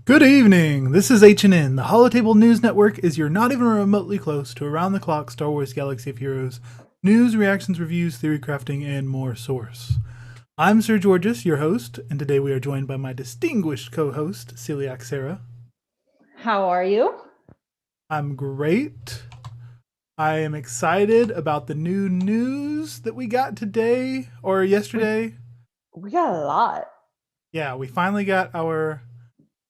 Good evening. This is HNN. The Holotable News Network is your not even remotely close to around-the-clock Star Wars Galaxy of Heroes news, reactions, reviews, theory crafting, and more source. I'm Sir Georges, your host, and today we are joined by my distinguished co-host, Celiac Sarah. How are you? I'm great. I am excited about the new news that we got today or yesterday. We got a lot. Yeah, we finally got our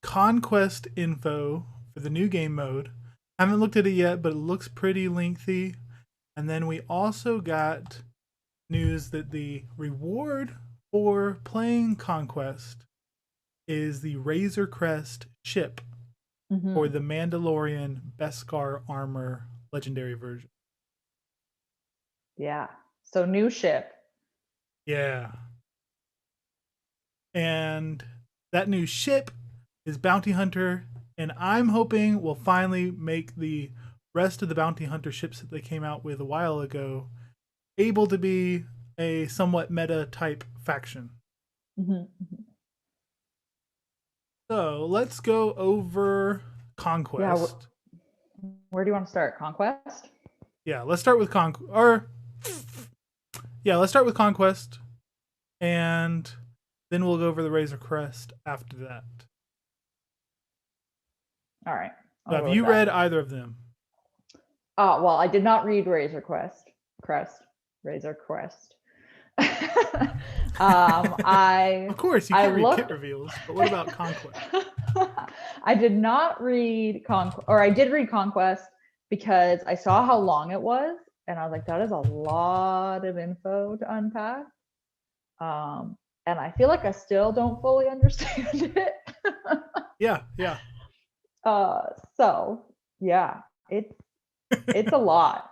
Conquest info for the new game mode. I haven't looked at it yet, but it looks pretty lengthy. And then we also got news that the reward for playing Conquest is the Razor Crest ship for the Mandalorian Beskar armor legendary version. Yeah. So new ship. Yeah. And that new ship is Bounty Hunter, and I'm hoping we'll finally make the rest of the Bounty Hunter ships that they came out with a while ago able to be a somewhat meta type faction. So let's go over Conquest. Yeah, where do you want to start? Conquest? Yeah, let's start with let's start with Conquest, and then we'll go over the Razor Crest after that. All right. So have you read either of them? Well, I did not read Razor Crest. Of course, you can't read kit reveals, but what about Conquest? I did not read I did read Conquest because I saw how long it was, and I was like, that is a lot of info to unpack. And I feel like I still don't fully understand it. Yeah. So yeah, it's a lot.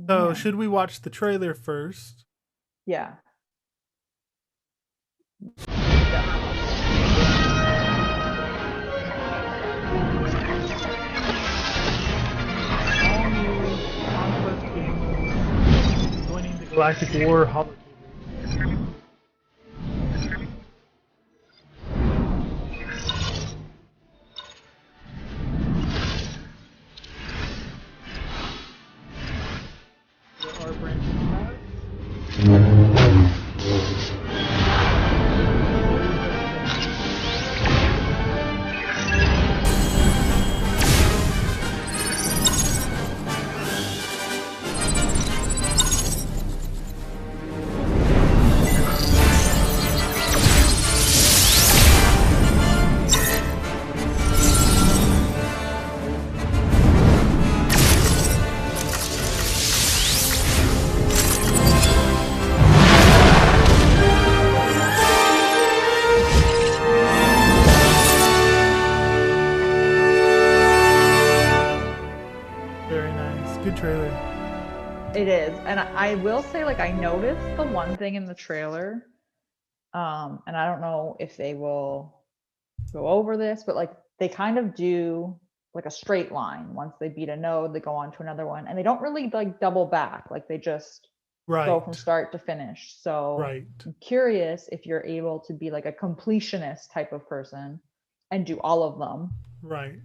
So should we watch the trailer first? Yeah. Joining the Galactic War Holotable. There are branching paths. Very nice. Good trailer. It is. And I will say, like, I noticed the one thing in the trailer, and I don't know if they will go over this, but like they kind of do like a straight line. Once they beat a node, they go on to another one, and they don't really like double back. Like they just go from start to finish. So I'm curious if you're able to be like a completionist type of person and do all of them. Right.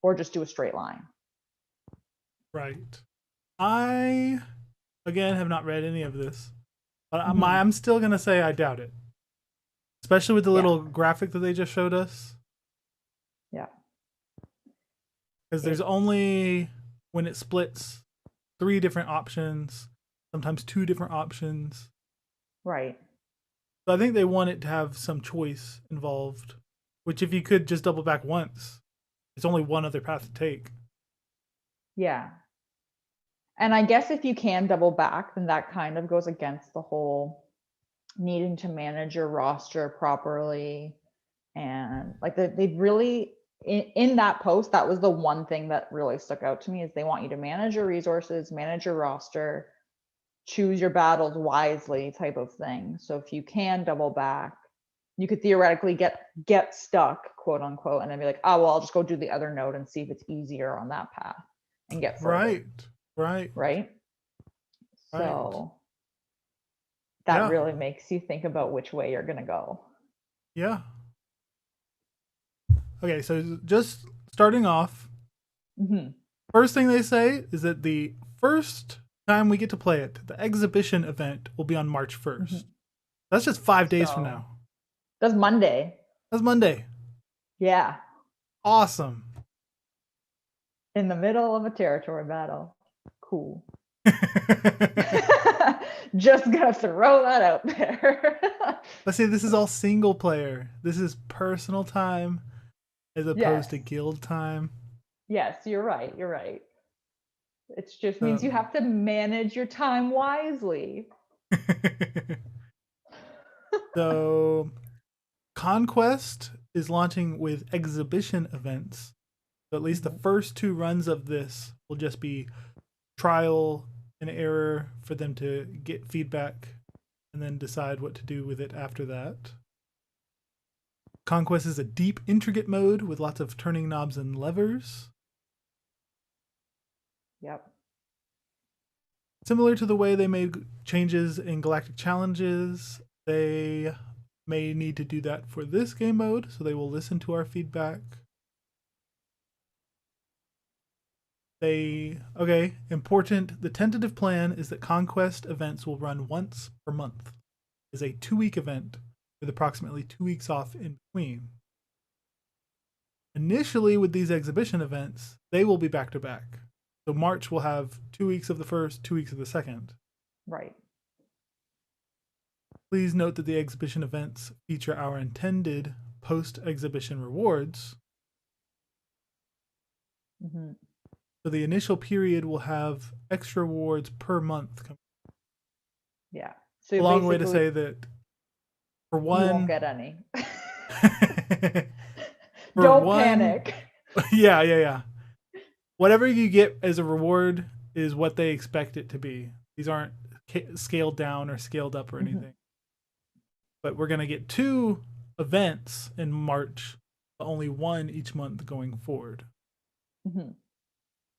Or just do a straight line. Right. I, again, have not read any of this, but I'm still going to say I doubt it. Especially with the little graphic that they just showed us. Yeah. Because there's only, when it splits, 3 different options, sometimes 2 different options. Right. So I think they want it to have some choice involved, which if you could just double back once, it's only one other path to take. Yeah. And I guess if you can double back, then that kind of goes against the whole needing to manage your roster properly. And like they really, in that post, that was the one thing that really stuck out to me is they want you to manage your resources, manage your roster, choose your battles wisely type of thing. So if you can double back, you could theoretically get stuck, quote unquote, and then be like, oh, well, I'll just go do the other node and see if it's easier on that path and get further. Right. So that really makes you think about which way you're going to go. Yeah. Okay, so just starting off, Hmm. first thing they say is that the first time we get to play it, the exhibition event will be on March 1st. Hmm. That's just 5 days from So now. that's Monday. That's Monday. Yeah, Awesome. in the middle of a territory battle. Cool. Just gonna throw that out there. But see, this is all single player. This is personal time as opposed Yes. to guild time. Yes, you're right. You're right. It just means you Um, have to manage your time wisely. so, Conquest is launching with exhibition events. So, at least the Mhm. first two runs of this will just be trial and error for them to get feedback and then decide what to do with it after that. Conquest is a deep, intricate mode with lots of turning knobs and levers. Yep. Similar to the way they made changes in Galactic Challenges, they may need to do that for this game mode, so they will listen to our feedback. Important. The tentative plan is that Conquest events will run once per month. It's a 2-week event with approximately 2 weeks off in between. Initially, with these exhibition events, they will be back to back. So March will have 2 weeks of the first, 2 weeks of the second. Right. Please note that the exhibition events feature our intended post exhibition rewards. Hmm. So the initial period will have extra rewards per month. Yeah. So A long way to basically, say that for you won't one, get any. for Don't one, panic. yeah. Whatever you get as a reward is what they expect it to be. These aren't scaled down or scaled up or Hmm. anything. But we're going to get 2 events in March, but only one each month going forward. Hmm.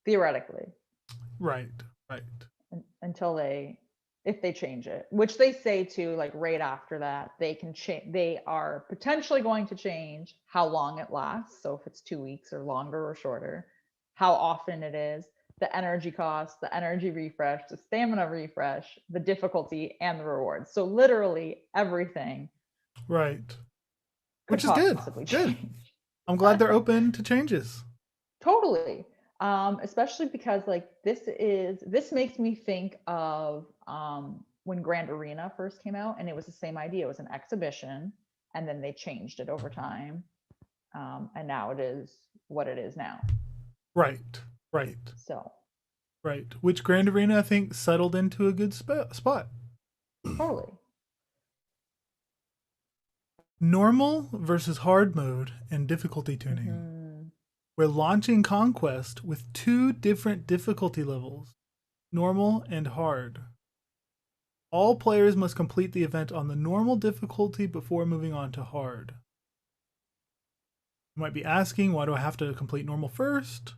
Theoretically, Right, right. until if they change it, which they say to like right after that, they can change. They are potentially going to change how long it lasts. So if it's 2 weeks or longer or shorter, how often it is, the energy cost, the energy refresh, the stamina refresh, the difficulty, and the rewards. So literally everything Right. could Which is good. possibly Good. change. I'm glad they're open to changes. Totally. Especially because like this makes me think of when Grand Arena first came out, and it was the same idea. It was an exhibition, and then they changed it over time, and now it is what it is now. Right. Right. So Right. Which Grand Arena I think settled into a good spot. totally. Normal versus hard mode and difficulty tuning. Hmm. We're launching Conquest with 2 different difficulty levels, normal and hard. All players must complete the event on the normal difficulty before moving on to hard. You might be asking, why do I have to complete normal first?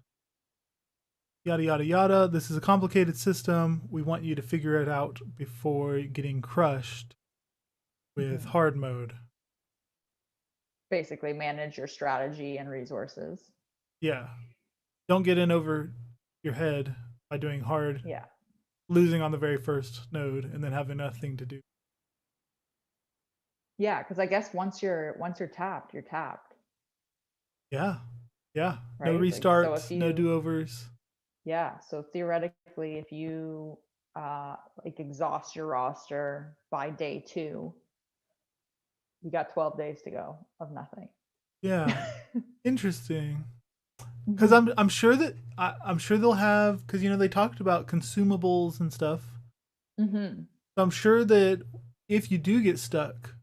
Yada, yada, yada. This is a complicated system. We want you to figure it out before getting crushed with Hmm. hard mode. Basically, manage your strategy and resources. Yeah. Don't get in over your head by doing hard, Yeah. losing on the very first node, and then having nothing to do. Yeah, because I guess once you're tapped, you're tapped, Yeah. Yeah. No right? Like so if restarts, no you do overs. Yeah, so theoretically, if you like exhaust your roster by day 2, you got 12 days to go of nothing. Yeah. Interesting. Because Hmm. I'm sure that I'm sure they'll have, because they talked about consumables and stuff. Hmm. So I'm sure that if you do get stuck,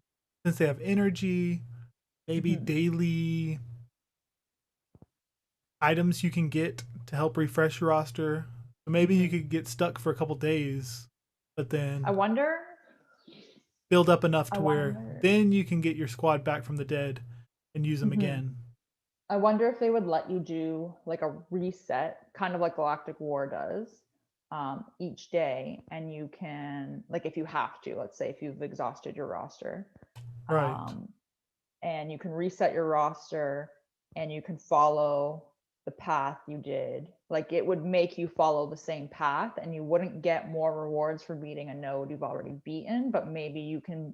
since they have energy, maybe Hmm. daily items you can get to help refresh your roster. Maybe you Hmm. could get stuck for a couple days, but I then wonder. build up enough I to where wonder. then you can get your squad back from the dead and use them Hmm. again. I wonder if they would let you do like a reset, kind of like Galactic War does, each day, and you can like if you have to, let's say if you've exhausted your roster, Right. um, and you can reset your roster and you can follow the path you did. Like it would make you follow the same path and you wouldn't get more rewards for beating a node you've already beaten, but maybe you can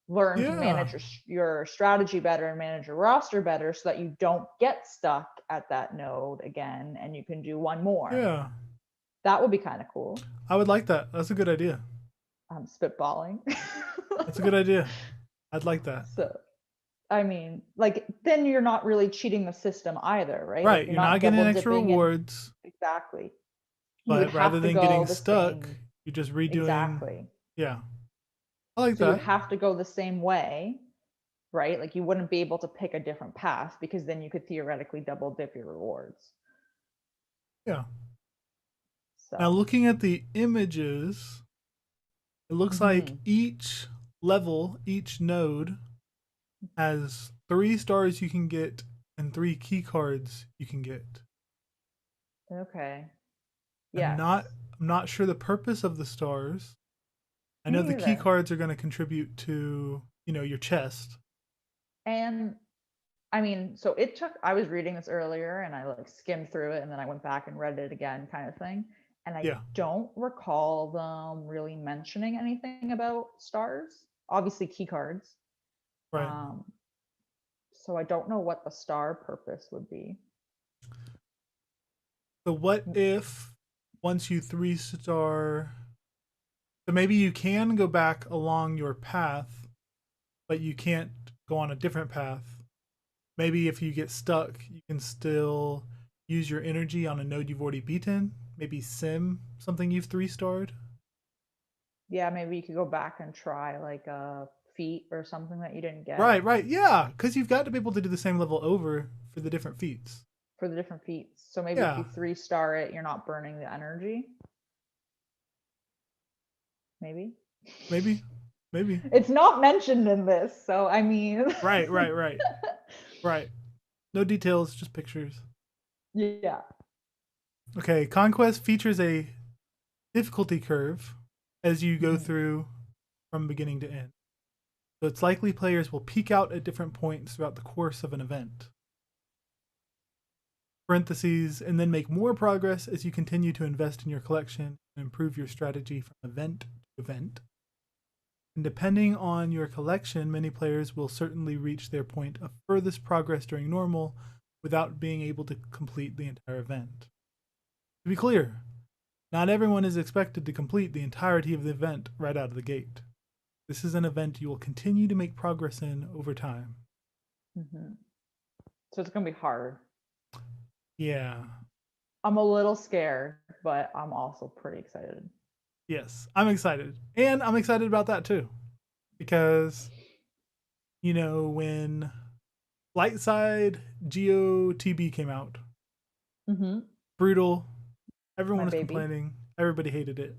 learn to Yeah. manage your strategy better and manage your roster better so that you don't get stuck at that node again and you can do one more. Yeah. That would be kind of cool. I would like that. That's a good idea. I'm spitballing. That's a good idea. I'd like that. So, I mean, like, then you're not really cheating the system either, right? Like, Right. you're You're not not getting double extra dipping in. rewards, Exactly. You would but rather have to than go getting the stuck, same. you're just redoing. Exactly. Yeah. I like So you would that. have to go the same way, right? Like, you wouldn't be able to pick a different path because then you could theoretically double dip your rewards. Yeah. Now, So, looking at the images, it looks like each level, each node has 3 stars you can get and 3 key cards you can get. okay. I'm Yes. not sure the purpose of the stars. I Me know the key neither. cards are going to contribute to, your chest. And I mean, so it took, I was reading this earlier and I like skimmed through it and then I went back and read it again, kind of thing. And I Yeah. don't recall them really mentioning anything about stars, obviously key cards. Right. Um, so I don't know what the star purpose would be. So what if once you 3-star, so maybe you can go back along your path, but you can't go on a different path. Maybe if you get stuck, you can still use your energy on a node you've already beaten. Maybe sim something you've 3-starred. Yeah, maybe you could go back and try like a feat or something that you didn't get Right. Yeah, because you've got to be able to do the same level over for the different feats. for the different feats. So maybe if you Yeah, 3-star it, you're not burning the energy. Maybe. maybe. Maybe. It's not mentioned in this, so I mean. Right. No details, just pictures. Yeah. Okay, Conquest features a difficulty curve as you go Mhm. through from beginning to end. So it's likely players will peak out at different points throughout the course of an event. Parentheses, and then make more progress as you continue to invest in your collection and improve your strategy from event to event. And depending on your collection, many players will certainly reach their point of furthest progress during normal without being able to complete the entire event. To be clear, not everyone is expected to complete the entirety of the event right out of the gate. This is an event you will continue to make progress in over time. Mhm. So it's gonna be hard. Yeah. I'm a little scared, but I'm also pretty excited. Yes, I'm excited. And I'm excited about that too. Because, when Lightside GOTB came out, Mm-hmm. brutal. My Everyone was baby. complaining. Everybody hated it.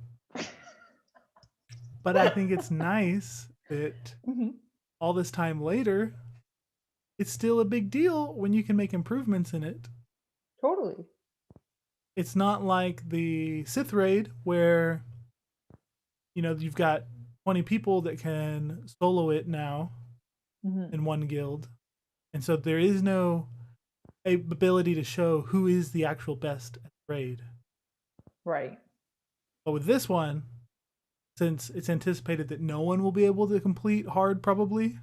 But I think it's nice that Mm-hmm. all this time later, it's still a big deal when you can make improvements in it. Totally. It's not like the Sith raid where you've got 20 people that can solo it now Mm-hmm. in one guild, and so there is no ability to show who is the actual best at the raid. Right. But with this one, since it's anticipated that no one will be able to complete hard, probably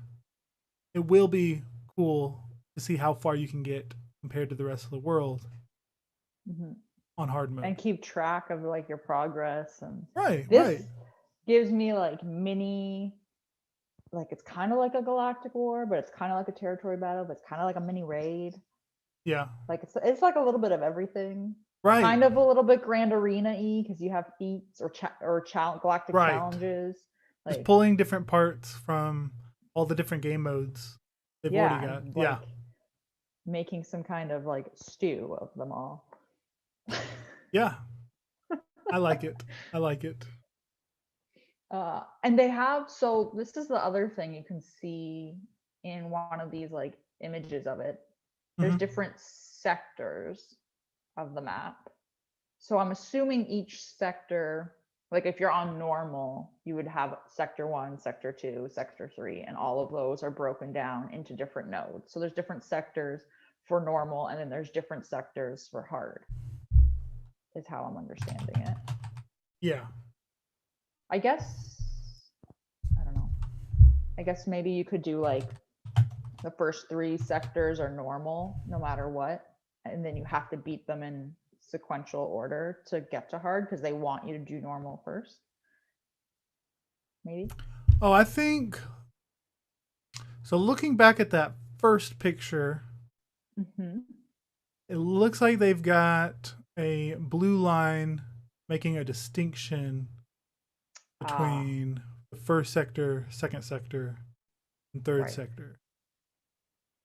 it will be cool to see how far you can get compared to the rest of the world Mm-hmm. on hard mode. And keep track of like your progress, and this Right. gives me like mini, like it's kind of like a galactic war, but it's kind of like a territory battle, but it's kind of like a mini raid. Yeah. Like it's like a little bit of everything. Right. Kind of a little bit Grand Arena-y because you have feats or galactic Right. challenges. Just Like, pulling different parts from all the different game modes they've already yeah, got. and Yeah. like making some kind of like stew of them all. Yeah. I like it. I like it. And they have, so this is the other thing you can see in one of these like images of it. There's Mm-hmm. different sectors of the map. So I'm assuming each sector, like if you're on normal, you would have sector 1, sector 2, sector 3, and all of those are broken down into different nodes. So there's different sectors for normal, and then there's different sectors for hard, is how I'm understanding it. Yeah. I guess, I don't know. I guess maybe you could do like the first 3 sectors are normal no matter what, and then you have to beat them in sequential order to get to hard because they want you to do normal first. Maybe. Oh, I think so. Looking back at that first picture, Mm-hmm. it looks like they've got a blue line making a distinction between the first sector, second sector, and third Right. sector.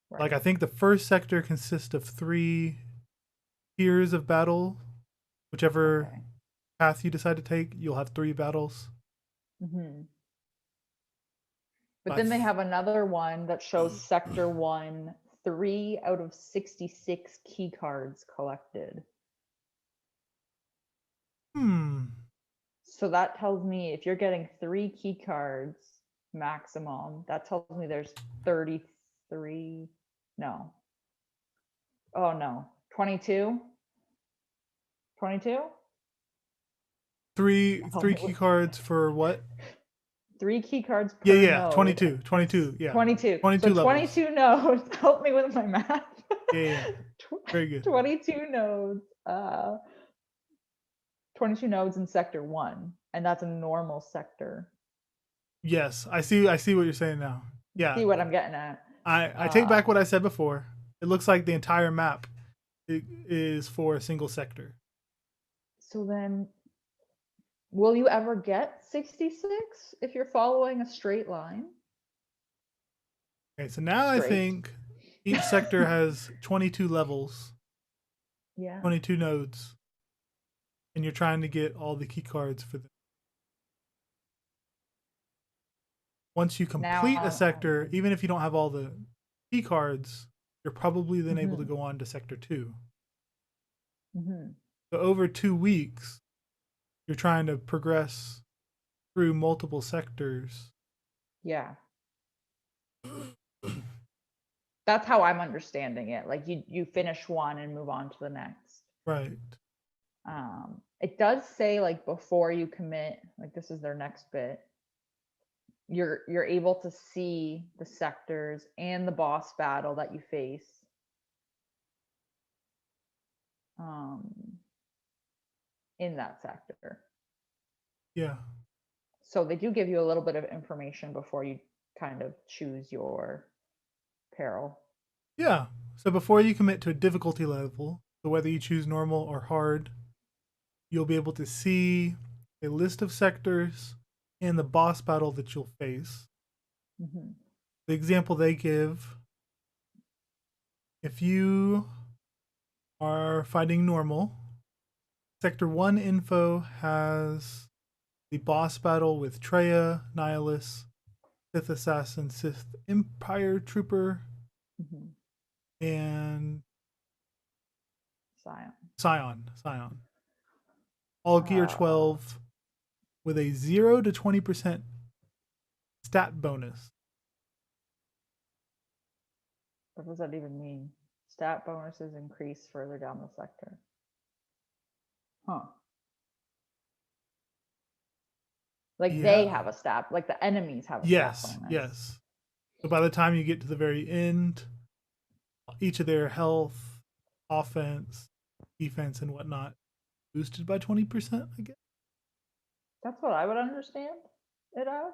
Right. Like I think the first sector consists of 3 tiers of battle. Whichever Okay. path you decide to take, you'll have 3 battles. Mm-hmm. But then they have another one that shows sector 1, 3 out of 66 key cards collected. So that tells me if you're getting 3 key cards maximum, that tells me there's 33. No. Oh no. 22? 22? Three key cards for what? 3 key cards per Yeah, node. 22, yeah. 22. 22 so levels. 22 nodes. Help me with my math. Yeah. Very good. 22 nodes. 22 nodes in sector 1, and that's a normal sector. Yes, I see what you're saying now. Yeah. See what I'm getting at? I take back what I said before. It looks like the entire map is for a single sector. So then, will you ever get 66 if you're following a straight line? Okay, so now I think each sector has 22 levels. Yeah. 22 nodes. And you're trying to get all the key cards for them. Once you complete a sector, even if you don't have all the key cards, you're probably then able to go on to sector 2. Mm-hmm. So over 2 weeks, you're trying to progress through multiple sectors. Yeah. That's how I'm understanding it. Like you finish one and move on to the next. Right. It does say like before you commit, like this is their next bit, you're able to see the sectors and the boss battle that you face. In that sector. Yeah. So they do give you a little bit of information before you kind of choose your peril. Yeah. So before you commit to a difficulty level, so whether you choose normal or hard, you'll be able to see a list of sectors and the boss battle that you'll face. Mm-hmm. The example they give, if you are fighting normal, Sector 1 info has the boss battle with Treya, Nihilus, Sith Assassin, Sith Empire Trooper, and Scion. All gear 12 with a 0 to 20% stat bonus. What does that even mean? Stat bonuses increase further down the sector. Huh. Like they have a stat, like the enemies have a stat bonus. Yes. So by the time you get to the very end, each of their health, offense, defense, and whatnot boosted by 20%, I guess. That's what I would understand it as.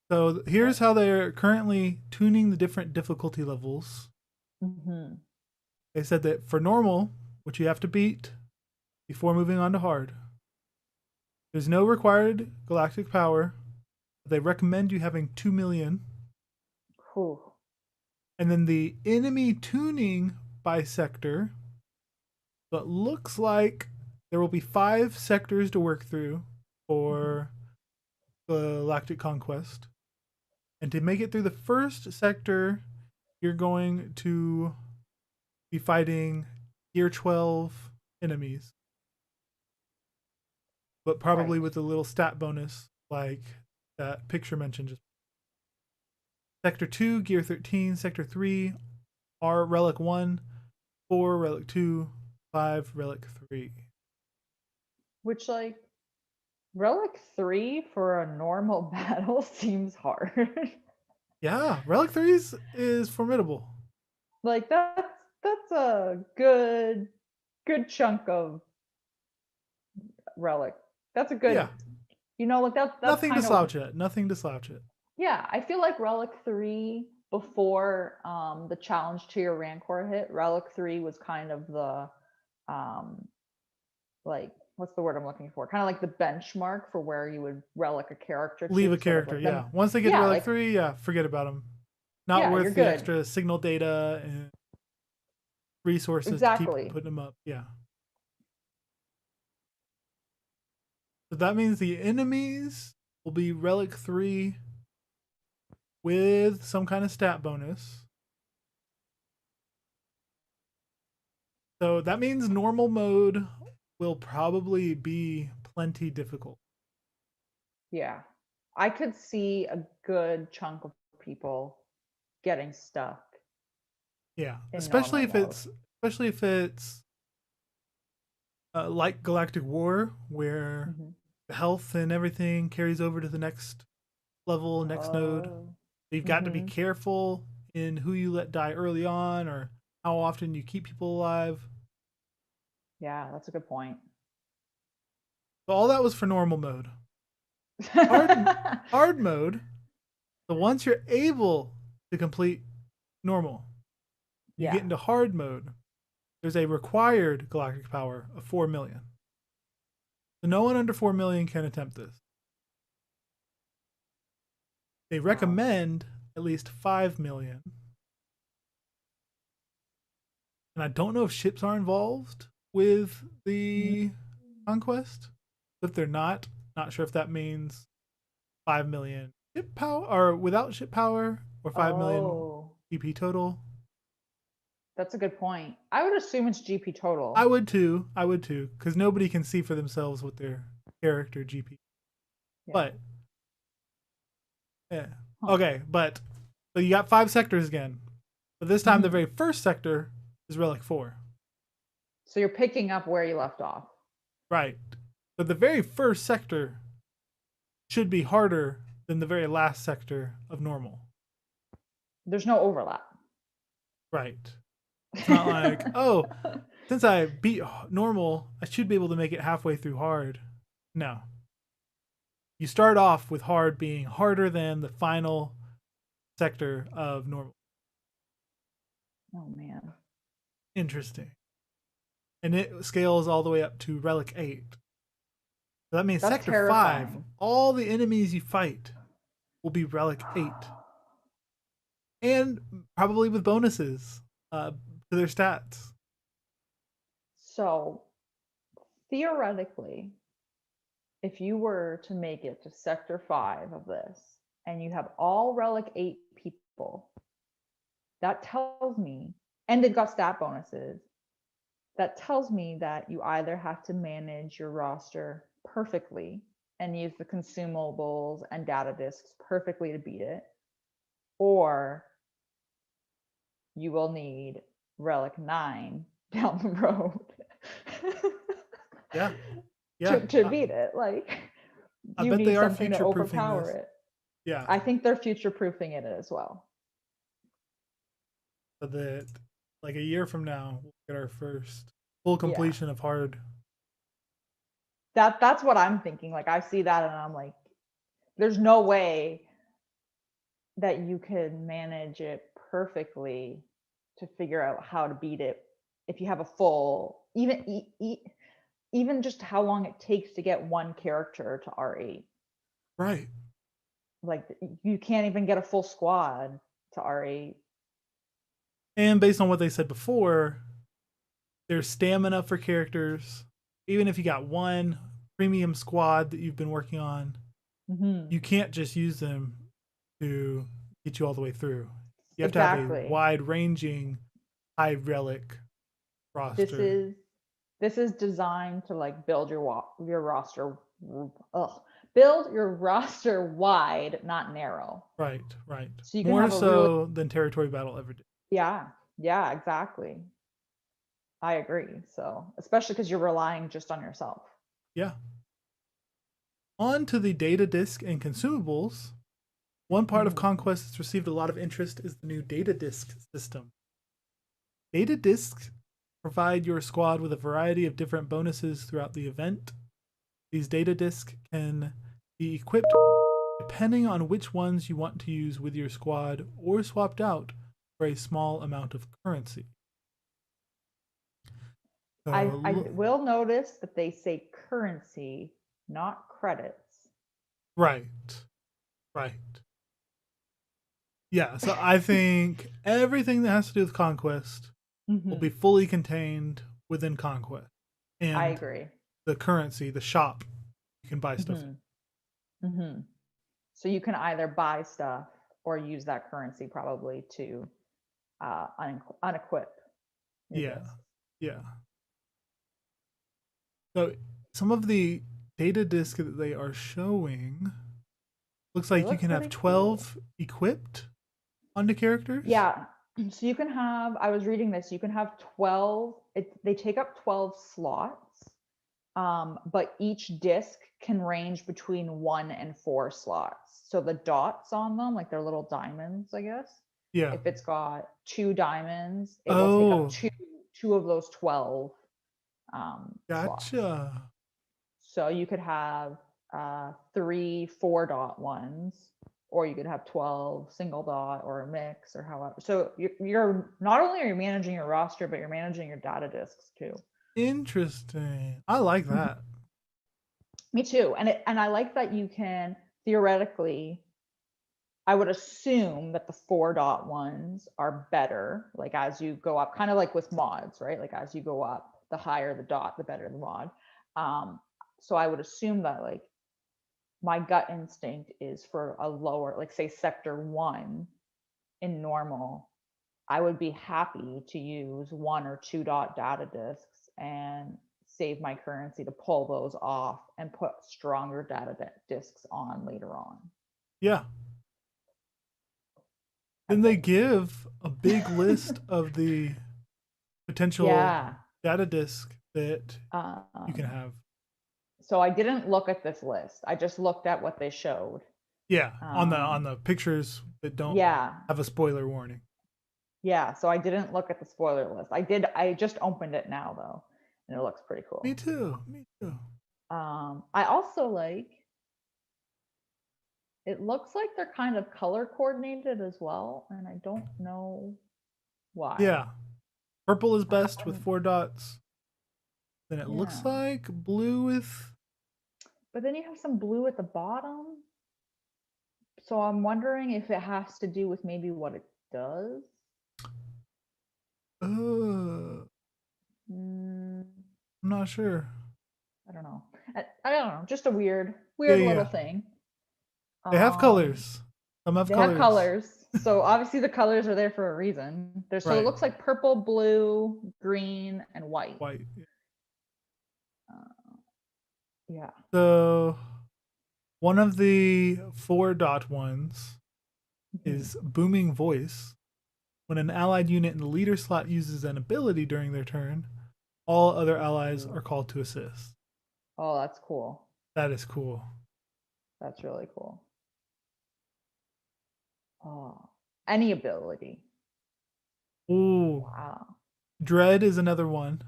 So here's how they're currently tuning the different difficulty levels. Mm-hmm. They said that for normal, which you have to beat before moving on to hard, there's no required galactic power. They recommend you having 2 million. Whew. And then the enemy tuning by sector. So it looks like there will be 5 sectors to work through for Galactic Conquest. And to make it through the first sector, you're going to be fighting Gear 12 enemies. But probably with a little stat bonus like that picture mentioned. Sector 2, Gear 13. Sector 3, R Relic 1. 4, Relic 2. 5, Relic 3. Which, like, Relic 3 for a normal battle seems hard. Yeah, Relic 3 is formidable. Like, that's a good chunk of Relic. That's a good, Yeah, like that's nothing to kind of, slouch at. Nothing to slouch at. yeah, I feel like Relic 3 before the challenge to your Rancor hit, Relic 3 was kind of the um like, what's the word I'm looking for? Kind of like the benchmark for where you would relic a character Leave to, a sort of character, like yeah. them. Once they get to Yeah, Relic like, 3, yeah, forget about them. Not yeah, you're worth the good. extra signal data and resources to keep Exactly. putting them up. Yeah. So that means the enemies will be Relic 3 with some kind of stat bonus. So that means normal mode will probably be plenty difficult. Yeah. I could see a good chunk of people getting stuck Yeah, in especially normal if mode. it's like Galactic War, where Hmm. the health and everything carries over to the next level, next node. Oh. You've got to be Hmm. careful in who you let die early on or how often you keep people alive. Yeah, that's a good point. But all that was for normal mode. Hard hard mode. So once you're able to complete normal, you get Yeah. into hard mode. There's a required galactic power of 4 million. So no one under 4 million can attempt this. They Wow. recommend at least 5 million. And I don't know if ships are involved with the Conquest. If they're not sure if that means 5 million ship power or without ship power or 5 million Oh, GP total. that's a good point. I would assume it's GP I total. would too. I would too. Because nobody can see for themselves what their character GP. Yeah. But yeah. Huh. Okay, but so you got 5 sectors again. But this time the Hmm. very first sector is Relic 4. So you're picking up where you left off. Right. But the very first sector should be harder than the very last sector of normal. There's no overlap. Right. It's not like, oh, since I beat normal, I should be able to make it halfway through hard. No. You start off with hard being harder than the final sector of normal. Oh man. Interesting. And it scales all the way up to Relic 8. So that means That's Sector 5, terrifying. all the enemies you fight will be Relic 8. And probably with bonuses to their stats. So theoretically, if you were to make it to Sector 5 of this and you have all Relic 8 people, that tells me, and they've got stat bonuses, that tells me that you either have to manage your roster perfectly and use the consumables and data disks perfectly to beat it, or you will need Relic 9 down the road Yeah. Yeah. to beat it. Like, I you bet they need are something to future proofing overpower this. it. Yeah. I think they're future proofing it as well. So that like a year from now, we'll get our first full Yeah. completion of hard. That's what I'm thinking. Like, I see that and I'm like, there's no way that you could manage it perfectly to figure out how to beat it if you have a full, even just how long it takes to get one character to R8. Right. Like, you can't even get a full squad to R8. And based on what they said before, there's stamina for characters. Even if you got one premium squad that you've been working on, Mm-hmm. you can't just use them to get you all the way through. You have to have a Exactly. wide ranging high relic This roster. is this is designed to, like, build your roster. Ugh, build your roster wide, not narrow. Right, right. So you can More have a really, so than Territory Battle ever did. yeah, yeah, exactly. I agree. So, especially because you're relying just on yourself. Yeah. On to the data disk and consumables. One part of Conquest that's received a lot of interest is the new data disk system. Data disks provide your squad with a variety of different bonuses throughout the event. These data disks can be equipped depending on which ones you want to use with your squad or swapped out for a small amount of currency. I will notice that they say currency, not credits. Right, right. Yeah, so I think everything that has to do with Conquest will be fully contained within Conquest. I And agree. the currency, the shop, you can buy stuff in. So you can either buy stuff or use that currency probably to unequip your Yeah, discs. yeah. So some of the data disc that they are showing looks They like you look can have pretty cool. 12 equipped onto characters. Yeah. So you can have, I was reading this, you can have 12, they take up 12 slots, but each disc can range between 1 and 4 slots. So the dots on them, like they're little diamonds, I guess. Yeah. If it's got 2 diamonds, it will take up Oh, two of those 12 slots. gotcha. So you could have 3 4 dot ones, or you could have 12 single dot or a mix or however. So you're not only are you managing your roster, but you're managing your data disks too. Interesting. I like that. Me too. And I like that you can theoretically, I would assume that the 4 dot ones are better, like as you go up, kind of like with mods, right? Like as you go up, the higher the dot, the better the mod. So I would assume that like my gut instinct is for a lower, like say sector 1 in normal, I would be happy to use 1 or 2 dot data disks and save my currency to pull those off and put stronger data disks on later on. Yeah. Then they give a big list of the potential Yeah. data disk that you can Um, have. so I didn't look at this list. I just looked at what they showed. Yeah, on the pictures that don't Yeah. have a spoiler warning. Yeah. So I didn't look at the spoiler list. I just opened it now though, and it looks pretty cool. Me too. Me too. I also like, it looks like they're kind of color coordinated as well, and I don't know why. Yeah. Purple is best with 4 dots. Then it looks Yeah. like blue with. But then you have some blue at the bottom. So I'm wondering if it has to do with maybe what it does. I'm not sure. I don't know. I don't know. Just a weird Yeah, little yeah. thing. They have colors. Some have They colors. have colors. So obviously the colors are there for a reason. So Right. it looks like purple, blue, green, and white. White. Yeah. So one of the 4 dot ones is booming voice. When an allied unit in the leader slot uses an ability during their turn, all other allies are called to assist. Oh, that's cool. That is cool. That's really cool. Oh, any ability. Ooh. Wow. Dread is another one.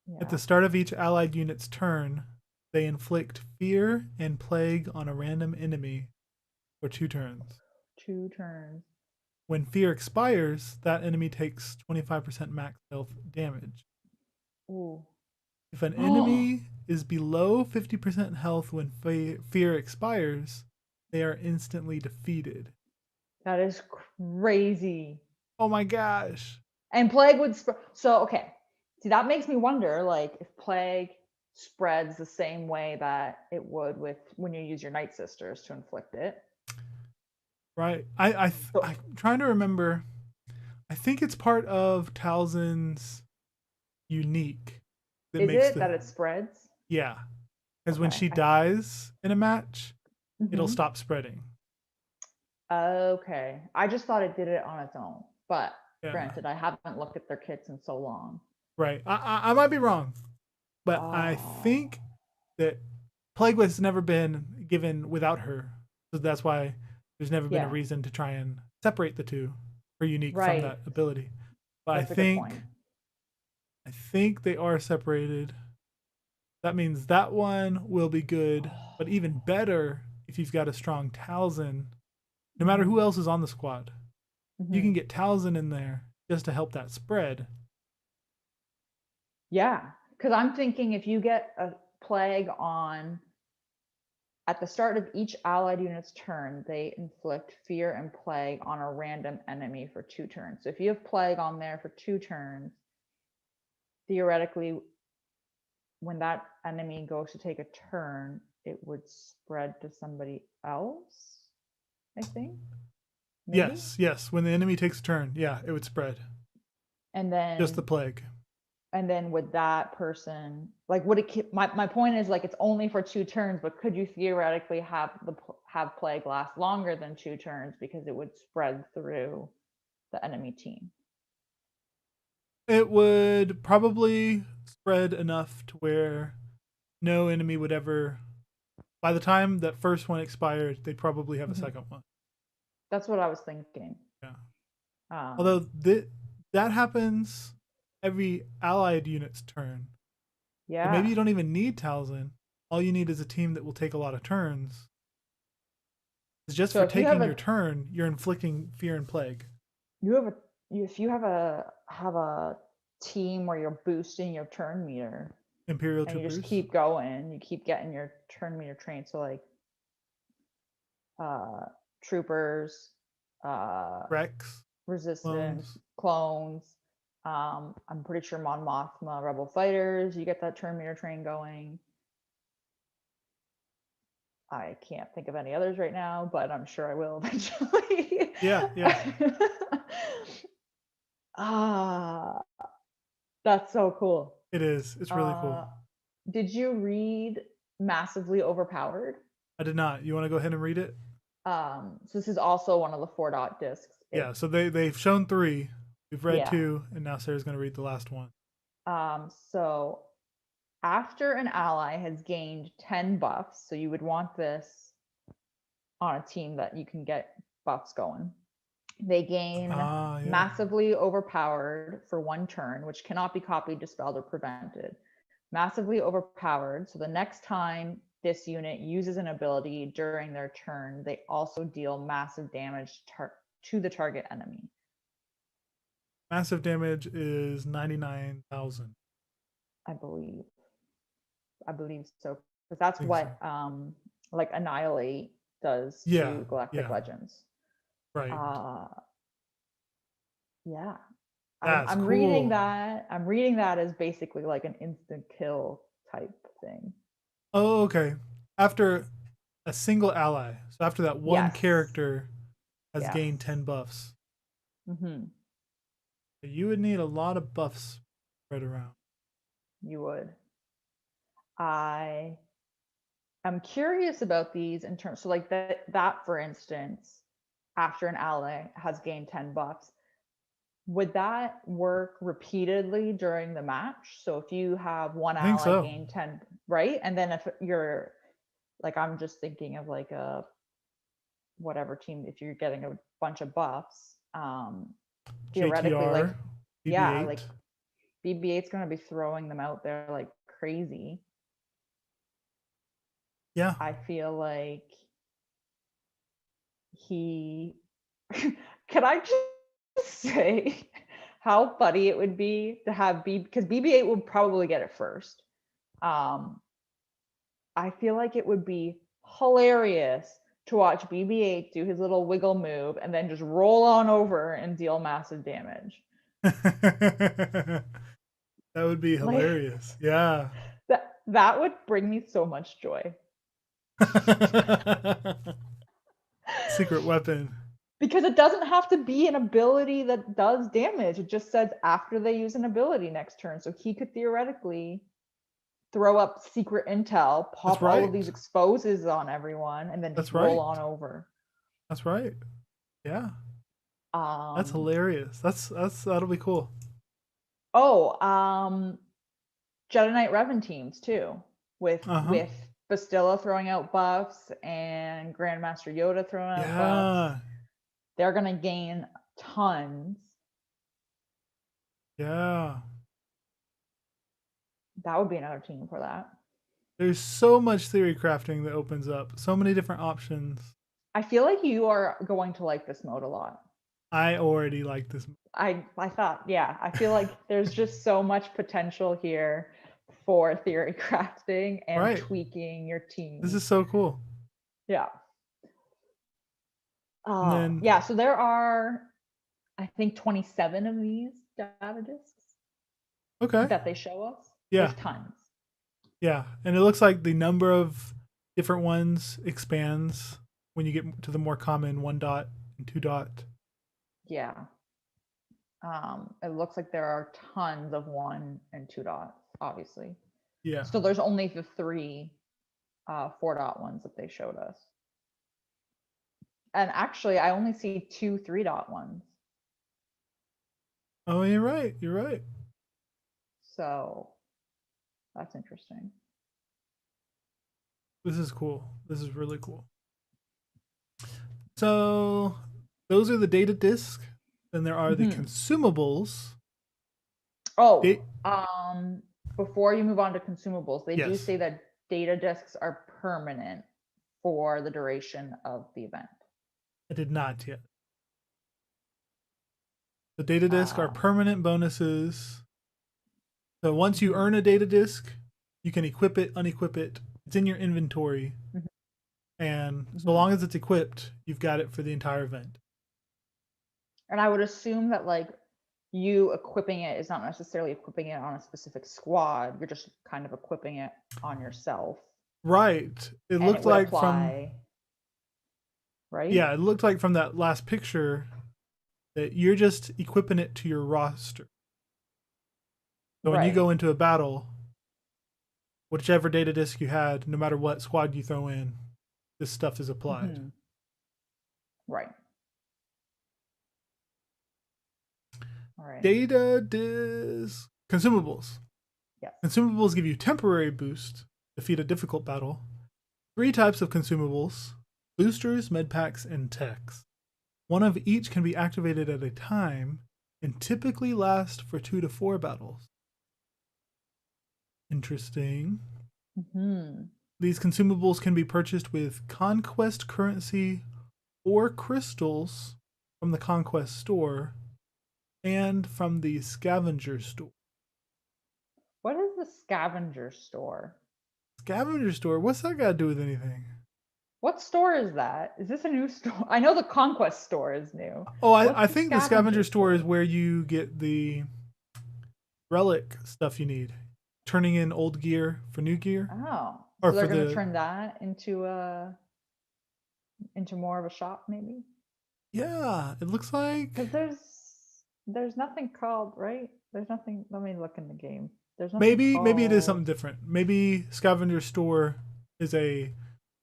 Yeah. At the start of each allied unit's turn, they inflict fear and plague on a random enemy for 2 turns. 2 turns. When fear expires, that enemy takes 25% max health damage. Ooh. If an enemy is below 50% health when fear expires, they are instantly defeated. That is crazy. Oh my gosh. And plague would spread. So, okay. See, that makes me wonder, like, if plague spreads the same way that it would with when you use your Night Sisters to inflict it. Right. I'm trying to remember. I think it's part of Talzin's unique. Is it that it spreads? Yeah. Because when Okay. she dies in a match, it'll Mhm. stop spreading. Okay. I just thought it did it on its own, but Yeah, granted, I haven't looked at their kits in so long. right. I might be wrong, but I Oh. think that Plague has never been given without her, so that's why there's never been a Yeah. reason to try and separate the two, her unique from Right. that ability. But That's a good point. I think they are separated. That means that one will be good, but even better if you've got a strong Talzin. No matter who Mhm. else is on the squad, you can Mhm. get Talzin in there just to help that spread. Yeah, because I'm thinking if you get a plague on at the start of each allied unit's turn, they inflict fear and plague on a random enemy for 2 turns. So if you have plague on there for 2 turns, theoretically, when that enemy goes to take a turn, it would spread to somebody else, I think. Maybe? Yes, yes. When the enemy takes a turn, yeah, it would spread. And Just the then plague. would that person like would it my point is like it's only for 2 turns, but could you theoretically have plague last longer than 2 turns because it would spread through the enemy team? It would probably spread enough to where no enemy would ever. By the time that first one expired, they'd probably have a Mhm. second one. That's what I was thinking. Yeah. um Although that happens every allied unit's turn. So maybe yeah, you don't even need Talzin. All you need is a team that will take a lot of turns. It's just so for if you have taking your a turn, you're inflicting fear and plague. you have a if you have a team where you're boosting your turn meter Imperial and you just troopers, keep going, you keep getting your turn meter trained, so like uh troopers, uh Rex, resistance, clones. clones. I'm pretty sure Mon Mothma, Rebel Fighters, you get that turn meter train going. I can't think of any others right now, but I'm sure I will eventually. Yeah, yeah, Ah, that's so cool. it is. It's really cool. Uh, did you read Massively Overpowered? I did not. You want to go ahead and read it? So this is also one of the 4 dot discs. Yeah. It's So they've shown three. We've read yeah. two, and now Sarah's going to read the last one. So after an ally has gained 10 buffs, so you would want this on a team that you can get buffs going. They gain Ah, yeah. Massively Overpowered for 1 turn, which cannot be copied, dispelled, or prevented. Massively Overpowered, so the next time this unit uses an ability during their turn, they also deal massive damage to the target enemy. Massive damage is 99,000. I believe. I believe so. Because that's I think so. what like Annihilate does Yeah, to Galactic yeah, Legends. right. Uh yeah. That's I'm reading cool. that. I'm reading that as basically like an instant kill type thing. Oh, okay. After a single ally, so after that one Yes. character has Yes. gained 10 buffs, Mm-hmm. you would need a lot of buffs spread around. You would. I am curious about these in terms, so like that for instance, after an ally has gained 10 buffs, would that work repeatedly during the match? So if you have one I think ally so. gain 10, right? And then if you're like, I'm just thinking of like a whatever team, if you're getting a bunch of buffs, theoretically, like, JTR, yeah, like BB-8. BB-8's going to be throwing them out there like crazy. Yeah. I feel like he can I just say how funny it would be to have because BB-8 would probably get it first. Um, I feel like it would be hilarious to watch BB-8 do his little wiggle move and then just roll on over and deal massive damage. That would be Like hilarious. Yeah. that would bring me so much joy. Secret weapon. Because it doesn't have to be an ability that does damage. It just says after they use an ability next turn. So he could theoretically throw up secret intel, That's pop all of right. these exposes on everyone, and then just That's roll right. on over. That's right. Yeah. That's Um, hilarious. That'll be cool. oh, Jedi Knight Revan teams too, Uh-huh. with Bastilla throwing out buffs and Grandmaster Yoda throwing out buffs. Yeah. They're gonna gain tons. Yeah. That would be another team for that. There's so much theory crafting that opens up. So many different options. I feel like you are going to like this mode a lot. I already like this. I thought, yeah, I feel like there's just so much potential here for theory crafting and Right. tweaking your This team. is so cool. Yeah. And then Yeah, so there are, I think, 27 of these data discs okay. that they show us. Yeah. There's tons. Yeah. And it looks like the number of different ones expands when you get to the more common 1 dot and 2 dot. Yeah. It looks like there are tons of 1 and 2 dots, obviously. Yeah. So there's only the 3 4 dot ones that they showed us. And actually, I only see 2 3 dot ones. Oh, you're right. You're right. So that's interesting. This is cool. This is really cool. So those are the data disc. Then there are the consumables. Oh, before you move on to consumables, they do Yes. say that data discs are permanent for the duration of the event. I did not yet. The data disc are permanent bonuses. So once you earn a data disc, you can equip it, unequip it. It's in your inventory. And so long as it's equipped, you've got it for the entire event. And I would assume that like you equipping it is not necessarily equipping it on a specific squad. You're just kind of equipping it on yourself. Right. It looked like apply, right? Yeah, it looked like from that last picture that you're just equipping it to your roster. So when you go into a battle, whichever data disc you had, no matter what squad you throw in, this stuff is applied. Right. All right. Data disc consumables. Yes. Consumables give you temporary boost, defeat a difficult battle. 3 types of consumables: boosters, medpacks, and techs. 1 of each can be activated at a time and typically last for 2 to 4 battles. Interesting. These consumables can be purchased with Conquest currency or crystals from the Conquest store and from the scavenger store. What is the scavenger store? Scavenger store? What's that got to do with anything? What store is that? Is this a new store? I know the Conquest store is new. Oh, I think the scavenger store is where you get the relic stuff you need. Turning in old gear for new gear. Oh, or so they're going to turn that into more of a shop, maybe? Yeah, it looks like. Because there's nothing called, right? There's nothing. Let me look in the game. There's nothing maybe it is something different. Maybe scavenger store is a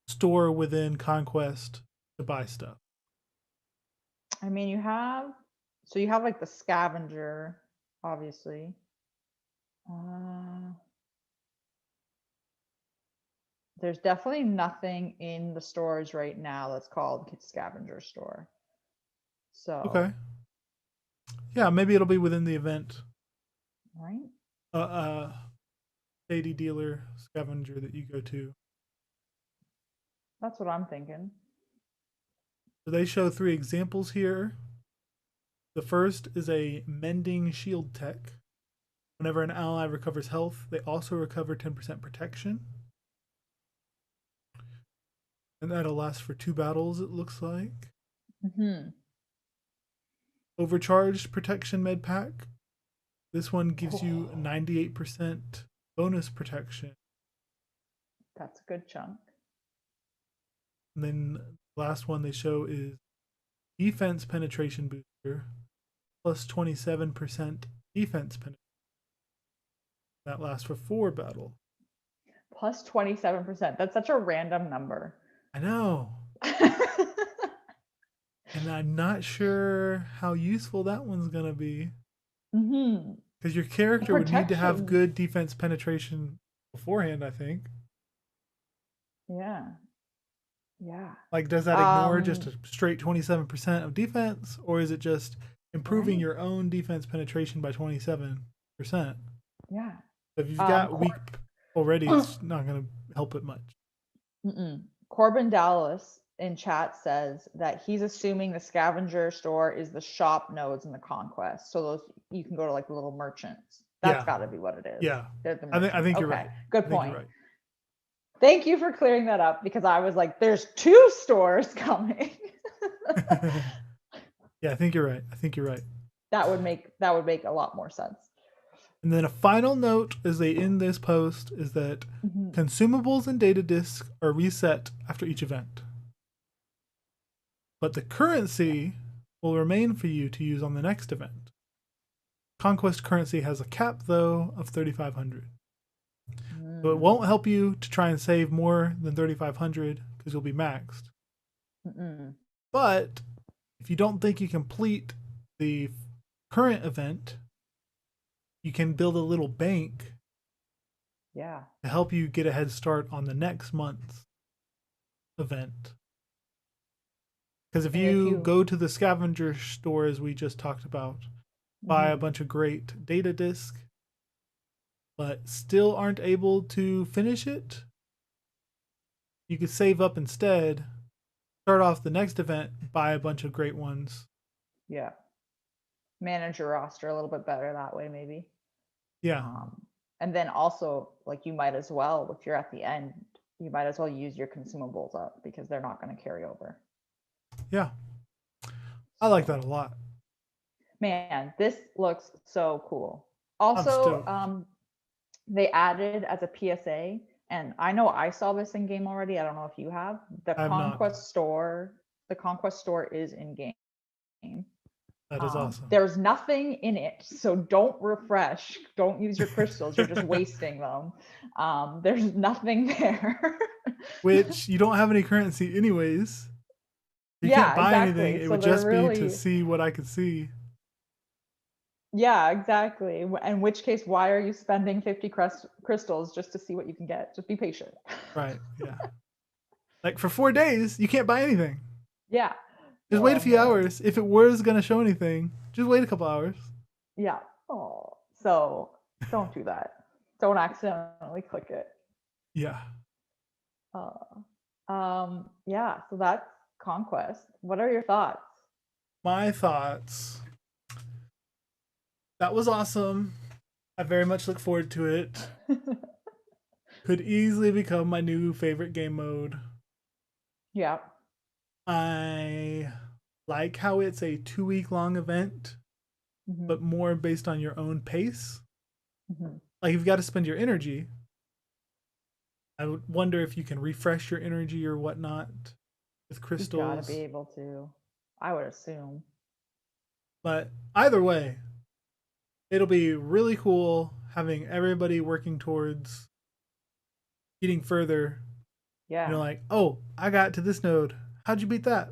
store within Conquest to buy stuff. I mean, you have like the scavenger, obviously. There's definitely nothing in the stores right now that's called scavenger store. So okay, yeah, maybe it'll be within the event. Right. Shady dealer scavenger that you go to. That's what I'm thinking. So they show 3 examples here. The first is a mending shield tech. Whenever an ally recovers health, they also recover 10% protection. And that'll last for 2 battles, it looks like. Overcharged protection med pack. This one gives you 98% bonus protection. That's a good chunk. And then the last one they show is defense penetration booster plus 27% defense penetration. That lasts for 4 battles. Plus 27%. That's such a random number. I know. And I'm not sure how useful that one's going to be. Mm-hmm. Because your character would need to have Protection. good defense penetration beforehand, I think. Yeah. Yeah. Like, does that ignore just a straight 27% of defense? Or is it just improving Right. your own defense penetration by 27%? Yeah. If you've got weak already, it's mm-mm. not going to help it much. Corbin Dallas in chat says that he's assuming the scavenger store is the shop nodes in the Conquest. So those you can go to like the little merchants. That's got to be what it is. Yeah. They're the I merchants. think you're Okay, right. good I think point. you're right. Thank you for clearing that up because I was like, there's 2 stores coming. Yeah, I think you're right. I think you're right. That would make a lot more sense. And then a final note as they end this post is that consumables and data disks are reset after each event. But the currency will remain for you to use on the next event. Conquest currency has a cap, though, of 3,500. So it won't help you to try and save more than 3,500 because you'll be maxed. But if you don't think you complete the current event, you can build a little bank to help you get a head start on the next month's event. Because if you go to the scavenger store, as we just talked about, buy a bunch of great data disks, but still aren't able to finish it, you could save up instead, start off the next event, buy a bunch of great ones. Yeah. Manage your roster a little bit better that way, maybe. Yeah. And then also, like, you might as well, if you're at the end, you might as well use your consumables up because they're not going to carry over. Yeah. I like that a lot. Man, this looks so cool. Also, they added as a PSA, and I know I saw this in game already. I don't know if you have. The Conquest store. The Conquest store is in game. That is awesome. There's nothing in it, so don't refresh. Don't use your crystals. You're just wasting them. There's nothing there. Which you don't have any currency anyways. You can't buy anything. It would just be to see what I could see. Yeah, exactly. In which case, why are you spending 50 crystals just to see what you can get? Just be patient. Right. Yeah. Like for 4 days, you can't buy anything. Yeah. Just wait a few hours. If it was going to show anything, just wait a couple hours. Yeah. Oh, so don't do that. Don't accidentally click it. Yeah. Yeah. So that's Conquest. What are your thoughts? My thoughts. That was awesome. I very much look forward to it. Could easily become my new favorite game mode. Yeah. I like how it's a 2-week long event, but more based on your own pace. Like you've got to spend your energy. I would wonder if you can refresh your energy or whatnot with crystals. You gotta be able to. I would assume. But either way, it'll be really cool having everybody working towards getting further. Yeah. You're like, oh, I got to this node. How'd you beat that?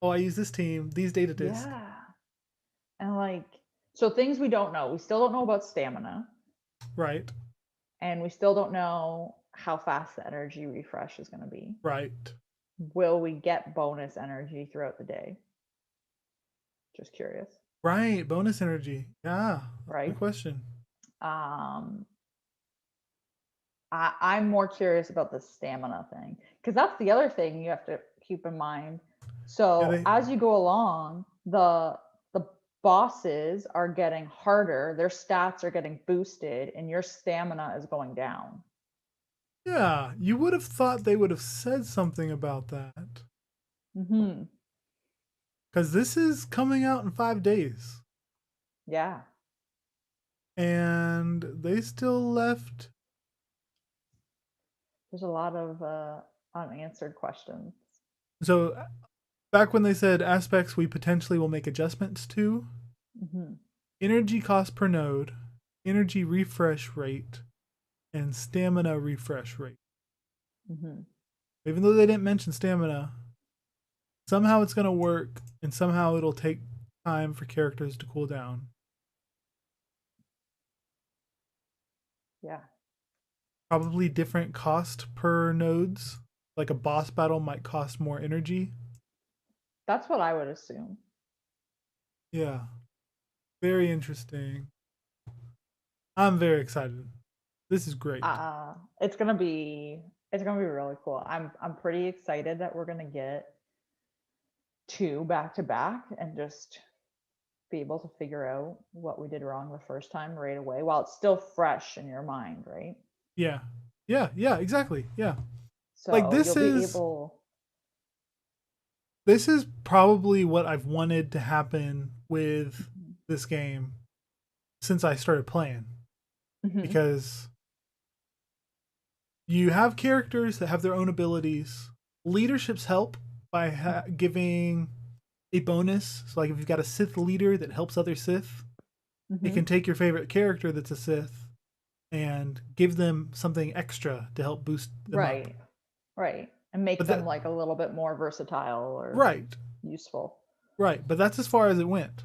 Oh, I use this team, these data disks. Yeah. And like, so things we don't know. We still don't know about stamina. Right. And we still don't know how fast the energy refresh is going to be. Right. Will we get bonus energy throughout the day? Just curious. Right. Bonus energy. Yeah. Right. Good question. I'm more curious about the stamina thing because that's the other thing you have to keep in mind. So as you go along, the bosses are getting harder, their stats are getting boosted, and your stamina is going down. Yeah, you would have thought they would have said something about that. Because this is coming out in 5 days. Yeah. And they still left. There's a lot of unanswered questions. So back when they said aspects we potentially will make adjustments to, energy cost per node, energy refresh rate, and stamina refresh rate. Hmm. Even though they didn't mention stamina, somehow it's going to work, and somehow it'll take time for characters to cool down. Yeah. Probably different cost per nodes. Like a boss battle might cost more energy. That's what I would assume. Yeah. Very interesting. I'm very excited. This is great. It's gonna be really cool. I'm pretty excited that we're gonna get two back to back and just be able to figure out what we did wrong the first time right away while it's still fresh in your mind, right? Yeah. Yeah, exactly. Yeah. Like So you'll be able. this is probably what I've wanted to happen with this game since I started playing, Mhm. because you have characters that have their own abilities. Leaderships help by giving a bonus. So, like if you've got a Sith leader that helps other Sith, it Mhm. can take your favorite character that's a Sith and give them something extra to help boost them up. Right. Right. And make But them that like a little bit more versatile or right, useful. right. But that's as far as it went.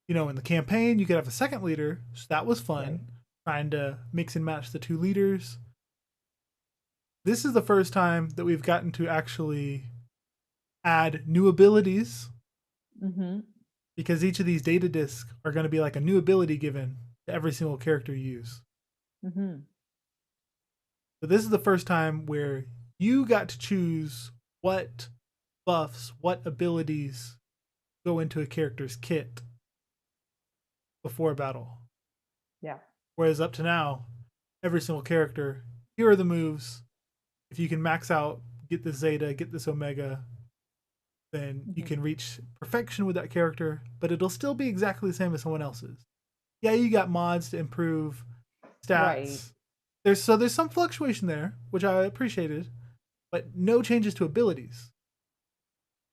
In the campaign, you could have a second leader, so that was Right. fun, trying to mix and match the two leaders. This is the first time that we've gotten to actually add new abilities, Mhm. because each of these data discs are going to be like a new ability given to every single character you use. Mhm. So this is the first time where you got to choose what buffs, what abilities go into a character's kit before battle. Yeah. Whereas up to now, every single character, here are the moves. If you can max out, get this Zeta, get this Omega, then you Mhm. can reach perfection with that character, but it'll still be exactly the same as someone else's. Yeah, you got mods to improve Right. stats. There's some fluctuation there, which I appreciated, but no changes to abilities.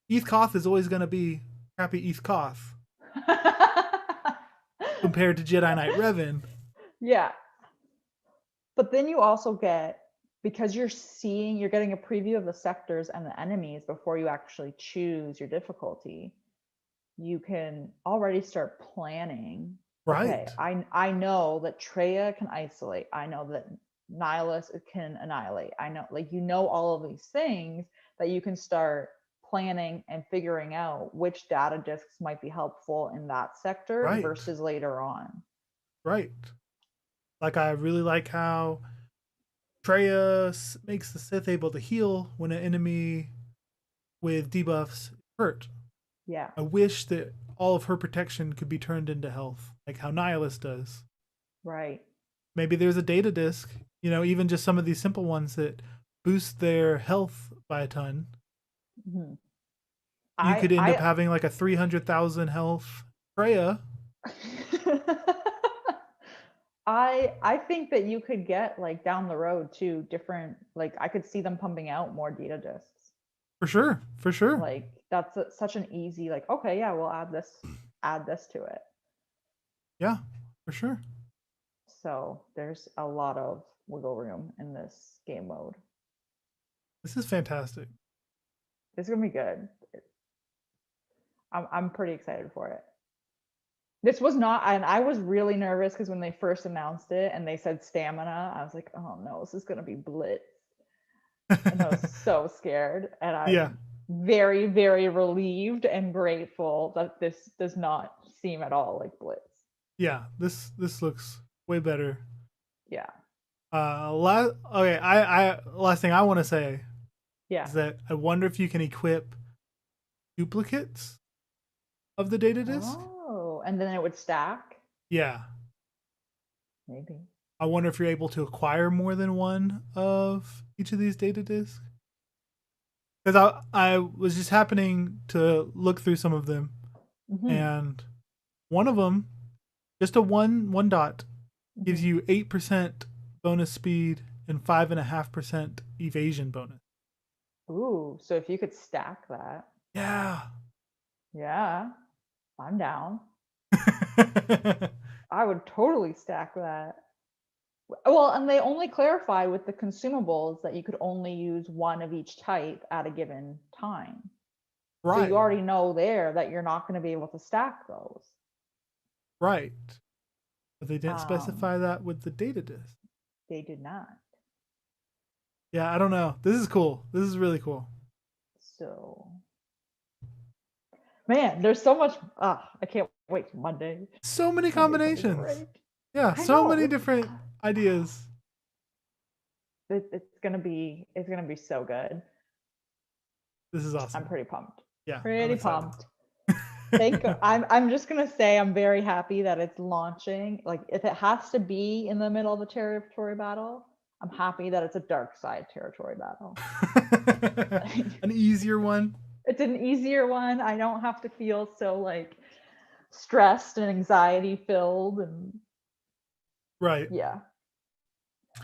Eth Koth is always going to be crappy Eth Koth compared to Jedi Knight Revan. Yeah. But then you also get, because you're getting a preview of the sectors and the enemies before you actually choose your difficulty. You can already start planning. Okay, Right, I know that Treya can isolate. I know that Nihilus can annihilate. I know, like, all of these things that you can start planning and figuring out which data disks might be helpful in that sector right, versus later on. right. Like I really like how Treya makes the Sith able to heal when an enemy with debuffs hurt. Yeah. I wish that all of her protection could be turned into health, like how Nihilus does. Right. Maybe there's a data disk, even just some of these simple ones that boost their health by a ton. Mhm. You I could end up I having like a 300,000 health Freya. I think that you could get, like, down the road too, different, like, I could see them pumping out more data disks. For sure, for sure. Like, that's such an easy, like, okay, yeah, we'll add this to it. Yeah, for sure. So there's a lot of wiggle room in this game mode. This is fantastic. It's gonna be good. I'm pretty excited for it. This was not, and I was really nervous because when they first announced it and they said stamina, I was like, oh no, this is gonna be Blitz. And I was so scared. And Yeah, I'm very, very relieved and grateful that this does not seem at all like Blitz. yeah. This looks way better. Yeah. Okay. I last thing I want to say Yeah. is that I wonder if you can equip duplicates of the data disk. Oh, and then it would stack? Yeah, Maybe. I wonder if you're able to acquire more than one of each of these data disks. Because I was just happening to look through some of them, Mm-hmm. and one of them, just a one dot, gives Mm-hmm. you 8% bonus speed and 5.5% evasion bonus. Ooh, so if you could stack that, Yeah. yeah, I'm down. I would totally stack that. Well, and they only clarify with the consumables that you could only use one of each type at a given time. So Right. you already know there that you're not going to be able to stack those. Right. But they didn't Um, specify that with the data disk. they did not. Yeah, I don't know. This is cool. This is really cool. So, man, there's so much. I can't wait for Monday. So many Monday's gonna be combinations. great. Yeah, I so know. many different ideas. It's gonna be so good. This is awesome. I'm pretty pumped. Yeah, I'm Pretty excited. pumped. I'm just gonna say I'm very happy that it's launching. Like if it has to be in the middle of a territory battle, I'm happy that it's a dark side territory battle. An easier one. It's an easier one. I don't have to feel so like stressed and anxiety filled and Right. yeah.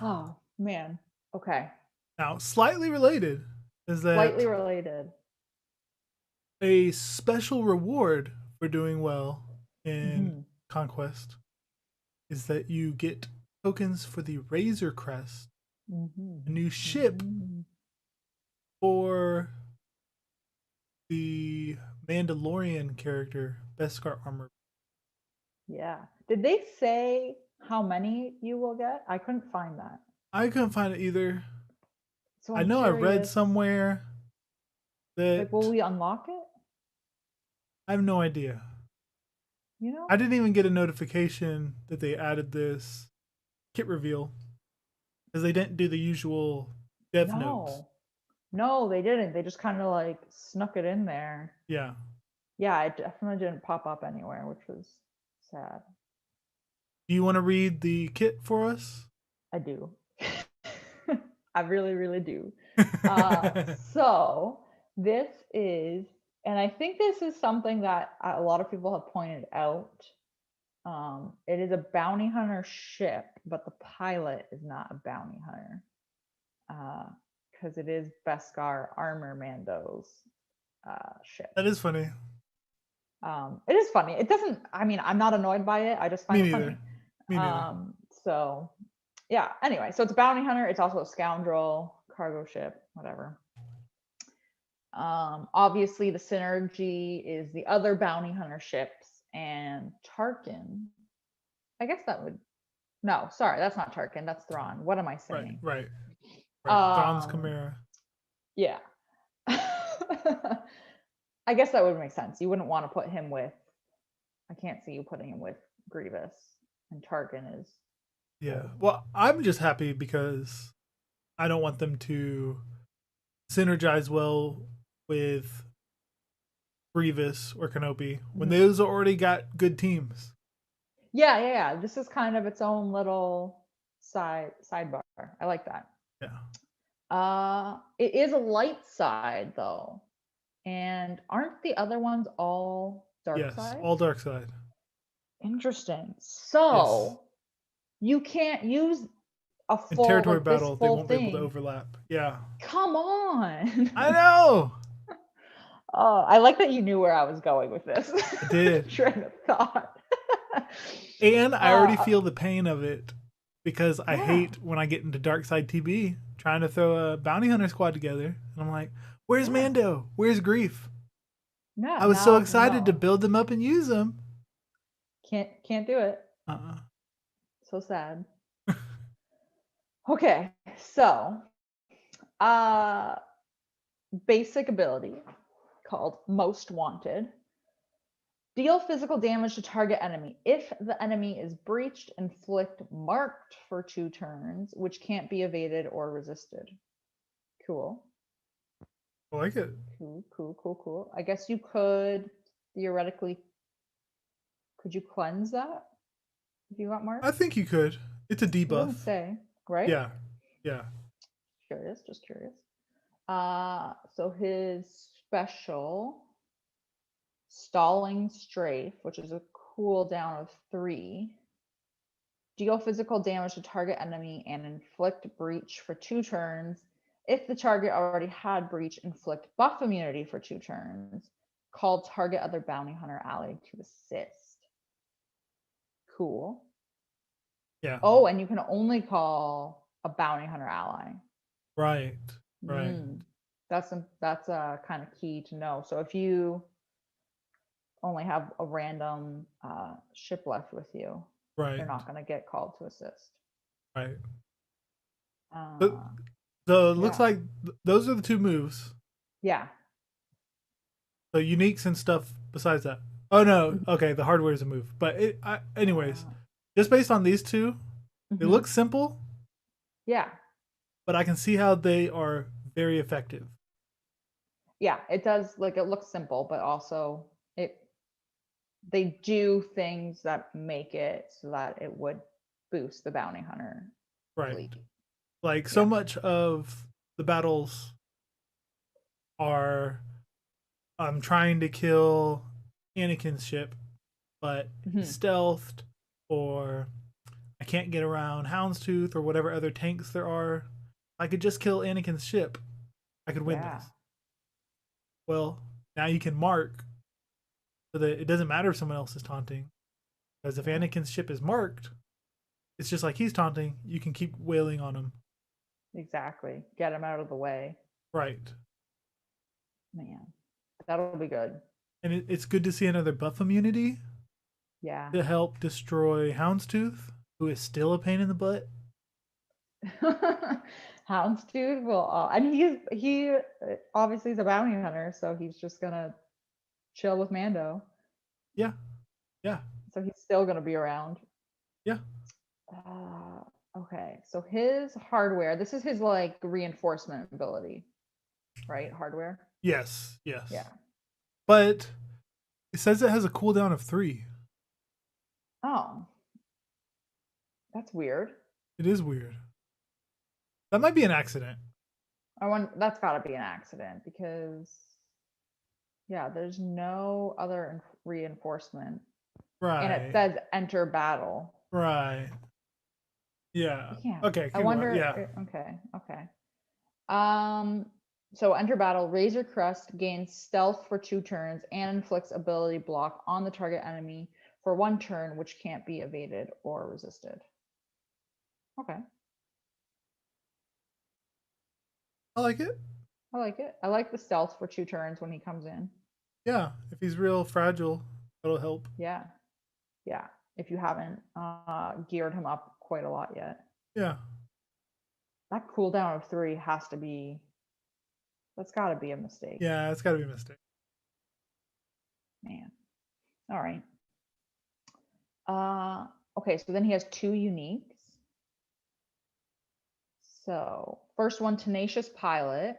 Oh man. Okay. Now, slightly related is that Slightly related. a special reward for doing well in Mhm. Conquest is that you get tokens for the Razor Crest, a new ship Mhm. for the Mandalorian character, Beskar Armor. Yeah. Did they say how many you will get? I couldn't find that. I couldn't find it either. So I I'm know I read curious. somewhere that Like, will we unlock it? I have no idea. You know? I didn't even get a notification that they added this kit reveal because they didn't do the usual dev notes. No, they didn't. They just kind of like snuck it in there. Yeah. Yeah, it definitely didn't pop up anywhere, which was sad. Do you want to read the kit for us? I do. I really, really do. So this is, and I think this is something that a lot of people have pointed out. It is a bounty hunter ship, but the pilot is not a bounty hunter because it is Beskar Armor Mando's ship. That is funny. It is funny. It doesn't. I mean, I'm not annoyed by it. I just find Me it neither. funny. Me neither. So yeah. Anyway, so it's a bounty hunter. It's also a scoundrel cargo ship, whatever. Obviously, the synergy is the other bounty hunter ships and Tarkin. I guess that would. No, sorry, that's not Tarkin. That's Thrawn. What am I saying? Right. Thrawn's Chimera. Yeah. I guess that would make sense. You wouldn't want to put him with. I can't see you putting him with Grievous, and Tarkin is. Yeah. Well, I'm just happy because I don't want them to synergize well with Grievous or Kenobi when those already got good teams. Yeah. This is kind of its own little sidebar. I like that. Yeah. It is a light side though, and aren't the other ones all dark side? Yes, all dark side. Interesting. So you can't use a full in territory like, battle. this They full won't thing. be able to overlap. Yeah. Come on. I know. I like that you knew where I was going with this. I did. Train of thought. And I already feel the pain of it because I hate when I get into Dark Side TB trying to throw a bounty hunter squad together, and I'm like, "Where's Mando? Where's Grief?" Yeah, I was so excited to build them up and use them. Can't do it. So sad. Okay, so basic ability called Most Wanted. Deal physical damage to target enemy. If the enemy is breached, inflict marked for 2 turns, which can't be evaded or resisted. Cool. I like it. Cool. I guess you could theoretically, could you cleanse that if you got marked? I think you could. It's a debuff. Wouldn't say, right? Yeah. Just curious. So his special Stalling Strafe, which is a cooldown of 3. Deal physical damage to target enemy and inflict breach for 2 turns. If the target already had breach, inflict buff immunity for 2 turns. Call target other bounty hunter ally to assist. Cool. Yeah. Oh, and you can only call a bounty hunter ally. Right. Right. Mm. That's kind of key to know. So if you only have a random ship left with you, Right. you're not going to get called to assist. Right. But Uh, so it looks yeah, like those are the two moves. yeah. So uniques and stuff besides that. Oh no. Mhm. Okay, the hardware is a move. But anyways, Uh, just based on these two, they mhm. look simple, Yeah, but I can see how they are very effective. yeah. It does, like, it looks simple, but also it they do things that make it so that it would boost the bounty hunter Right. fleet. Like so Yeah. much of the battles are trying to kill Anakin's ship, but he's Hmm. stealthed, or I can't get around Houndstooth or whatever other tanks there are. I could just kill Anakin's ship. I could win Yeah. this. Well, now you can mark so that it doesn't matter if someone else is taunting. Because if Yeah. Anakin's ship is marked, it's just like he's taunting. You can keep wailing on him. Exactly. Get him out of the way. Right. Man, that'll be good. And it's good to see another buff immunity Yeah. to help destroy Houndstooth, who is still a pain in the butt. Houndstooth will, and he obviously is a bounty hunter, so he's just gonna chill with Mando. Yeah. Yeah. So he's still gonna be around. Yeah. Uh, okay, so his hardware. This is his like reinforcement ability, right? Hardware. Yes. Yes. Yeah. But it says it has a cooldown of 3. Oh, that's weird. It is weird. That might be an accident. I want that's got to be an accident because yeah, there's no other reinforcement, and it Right. says enter battle. Right. Yeah. Yeah, Okay. I Keep going. wonder. Yeah. Okay, okay. Um, so enter battle. Razor Crest gains stealth for 2 turns and inflicts ability block on the target enemy for 1 turn, which can't be evaded or resisted. Okay, I like it. I like it. I like the stealth for 2 turns when he comes in. Yeah. If he's real fragile, that'll help. Yeah, yeah. If you haven't geared him up quite a lot yet, Yeah. that cooldown of 3 has to be. That's got to be a mistake, Yeah. It's got to be a mistake. man. All right. Okay, so then he has 2 uniques. So, first one, Tenacious Pilot.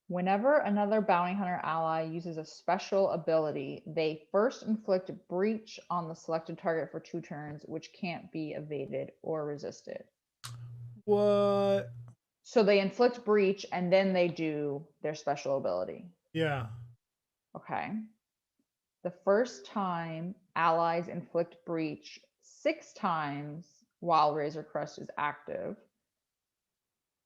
Whenever another bounty hunter ally uses a special ability, they first inflict breach on the selected target for 2 turns, which can't be evaded or resisted. What? So they inflict breach and then they do their special ability. Yeah. Okay. The first time allies inflict breach 6 times while Razor Crest is active.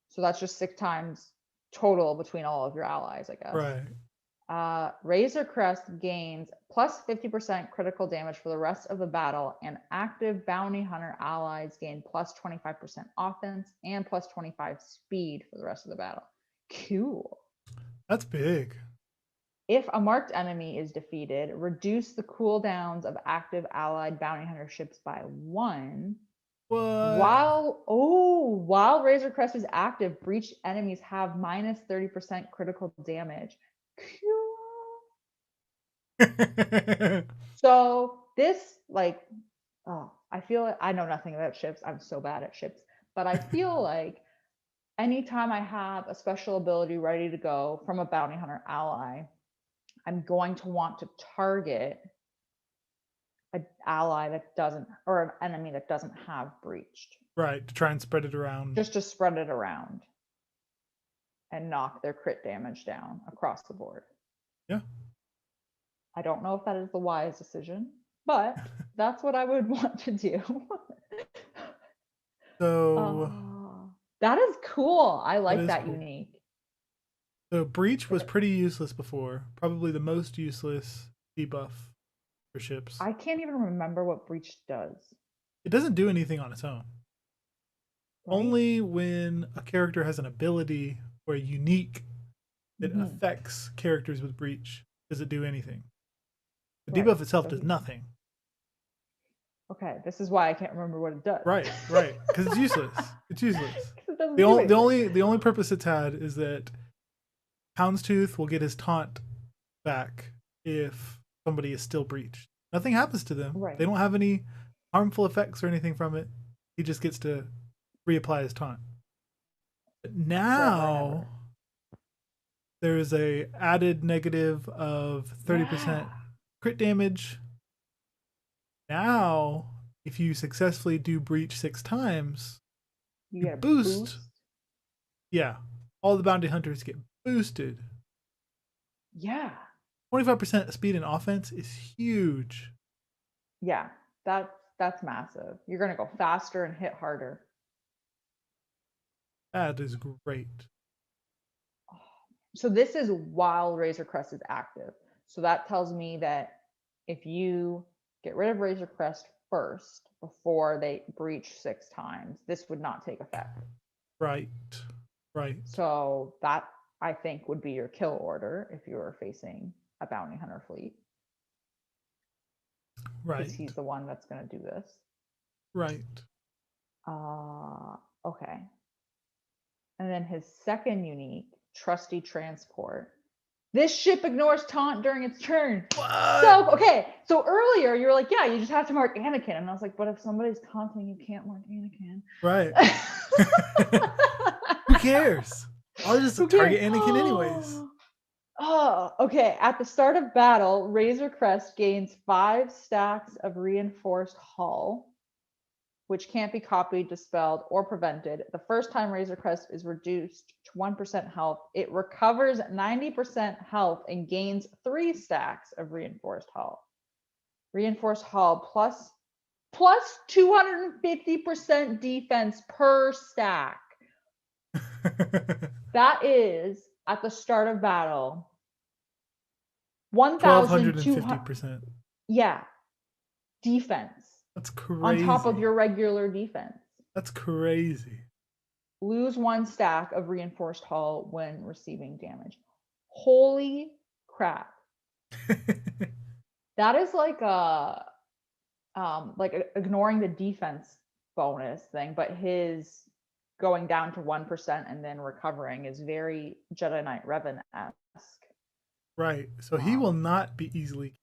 So that's just 6 times total between all of your allies, I guess. Right. Razor Crest gains plus 50% critical damage for the rest of the battle, and active bounty hunter allies gain plus 25% offense and plus 25 speed for the rest of the battle. Cool. That's big. If a marked enemy is defeated, reduce the cooldowns of active allied bounty hunter ships by 1. What? While Razor Crest is active, breached enemies have minus 30% critical damage. So this, like, I feel I know nothing about ships. I'm so bad at ships, but I feel like anytime I have a special ability ready to go from a bounty hunter ally, I'm going to want to target an ally that doesn't, or an enemy that doesn't have breached, Right. To try and spread it around. just to spread it around and knock their crit damage down across the board. Yeah. I don't know if that is the wise decision, but that's what I would want to do. So That is cool. I that like is that cool. unique. So breach was pretty useless before. Probably the most useless debuff for ships. I can't even remember what breach does. it doesn't do anything on its own. Right? Only when a character has an ability or a unique that Mhm. affects characters with breach does it do anything. The Right. debuff itself So does nothing. okay, this is why I can't remember what it does. Right, because it's useless. It's useless. 'Cause it doesn't The do only anything. the only purpose it's had is that Houndstooth will get his taunt back if somebody is still breached. Nothing happens to them. Right. They don't have any harmful effects or anything from it. He just gets to reapply his taunt. But now there's a added negative of 30% crit damage. Now, if you successfully do breach 6 times, You you get a boost. Yeah, all the bounty hunters get boosted. Yeah. 25% speed and offense is huge. Yeah. That's massive. You're gonna go faster and hit harder. That is great. So this is while Razor Crest is active. So that tells me that if you get rid of Razor Crest first before they breach 6 times, this would not take effect. Right. So that I think would be your kill order if you were facing a bounty hunter fleet. Right. Because he's the one that's going to do this. Right. Okay. And then his second unique, Trusty Transport. This ship ignores taunt during its turn. What? So earlier you were like, yeah, you just have to mark Anakin. And I was like, but if somebody's taunting, you can't mark Anakin. Right. Who cares? I'll just target Anakin anyways. Oh, okay. At the start of battle, Razor Crest gains 5 stacks of reinforced hull, which can't be copied, dispelled, or prevented. The first time Razor Crest is reduced to 1% health, it recovers 90% health and gains 3 stacks of reinforced hull. Reinforced hull plus 250% defense per stack. That is at the start of battle 1250%. Yeah. Defense. That's crazy. On top of your regular defense. That's crazy. Lose 1 stack of reinforced hull when receiving damage. Holy crap. That is like ignoring the defense bonus thing, but his going down to 1% and then recovering is very Jedi Knight Revan-esque. Right. So he will not be easily.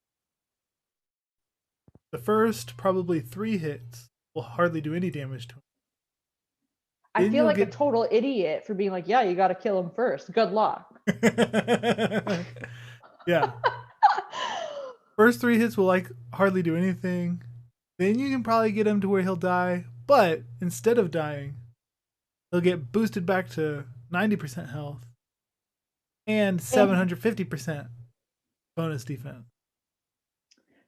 The first probably 3 hits will hardly do any damage to him. I feel like a total idiot for being like, yeah, you got to kill him first. Good luck. Yeah. First 3 hits will hardly do anything. Then you can probably get him to where he'll die. But instead of dying, he'll get boosted back to 90% health and 750% bonus defense.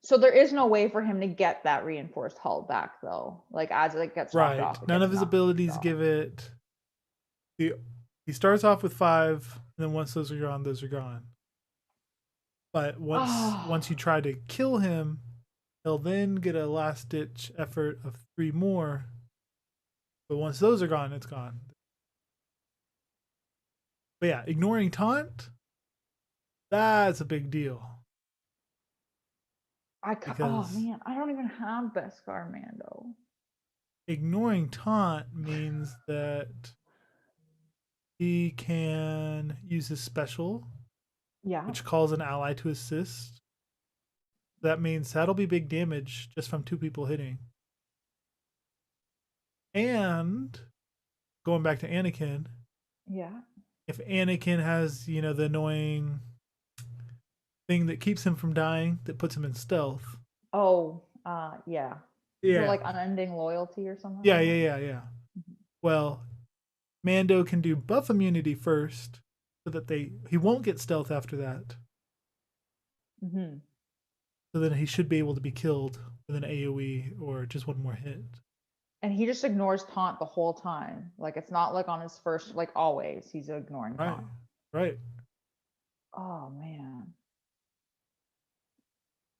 So there is no way for him to get that reinforced hull back, though. Like as it gets knocked off. None of his abilities give it. He starts off with 5, and then once those are gone, those are gone. But once you try to kill him, he'll then get a last ditch effort of 3 more. But once those are gone, it's gone. But yeah, ignoring taunt, that's a big deal. Oh man, I don't even have Beskar Mando. Ignoring taunt means that he can use his special, which calls an ally to assist. That means that'll be big damage just from 2 people hitting. And going back to Anakin, if Anakin has, the annoying thing that keeps him from dying, that puts him in stealth. Yeah. For like unending loyalty or something. Yeah. Mm-hmm. Well, Mando can do buff immunity first, so that he won't get stealth after that. Mm-hmm. So then he should be able to be killed with an AoE or just 1 more hit. And he just ignores taunt the whole time. Like it's not like on his first, like always, he's ignoring taunt. Right. Oh man.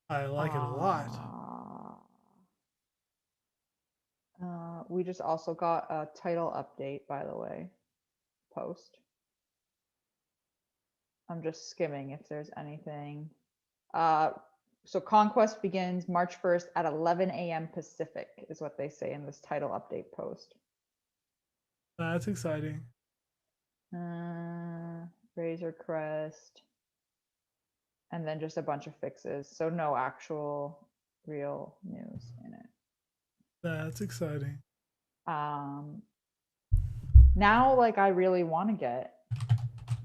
I like it a lot. We just also got a title update, by the way, post. I'm just skimming if there's anything. So Conquest begins March 1st at 11 a.m. Pacific, is what they say in this title update post. That's exciting. Razor Crest, and then just a bunch of fixes. So no actual real news in it. That's exciting. Now, like, I really want to get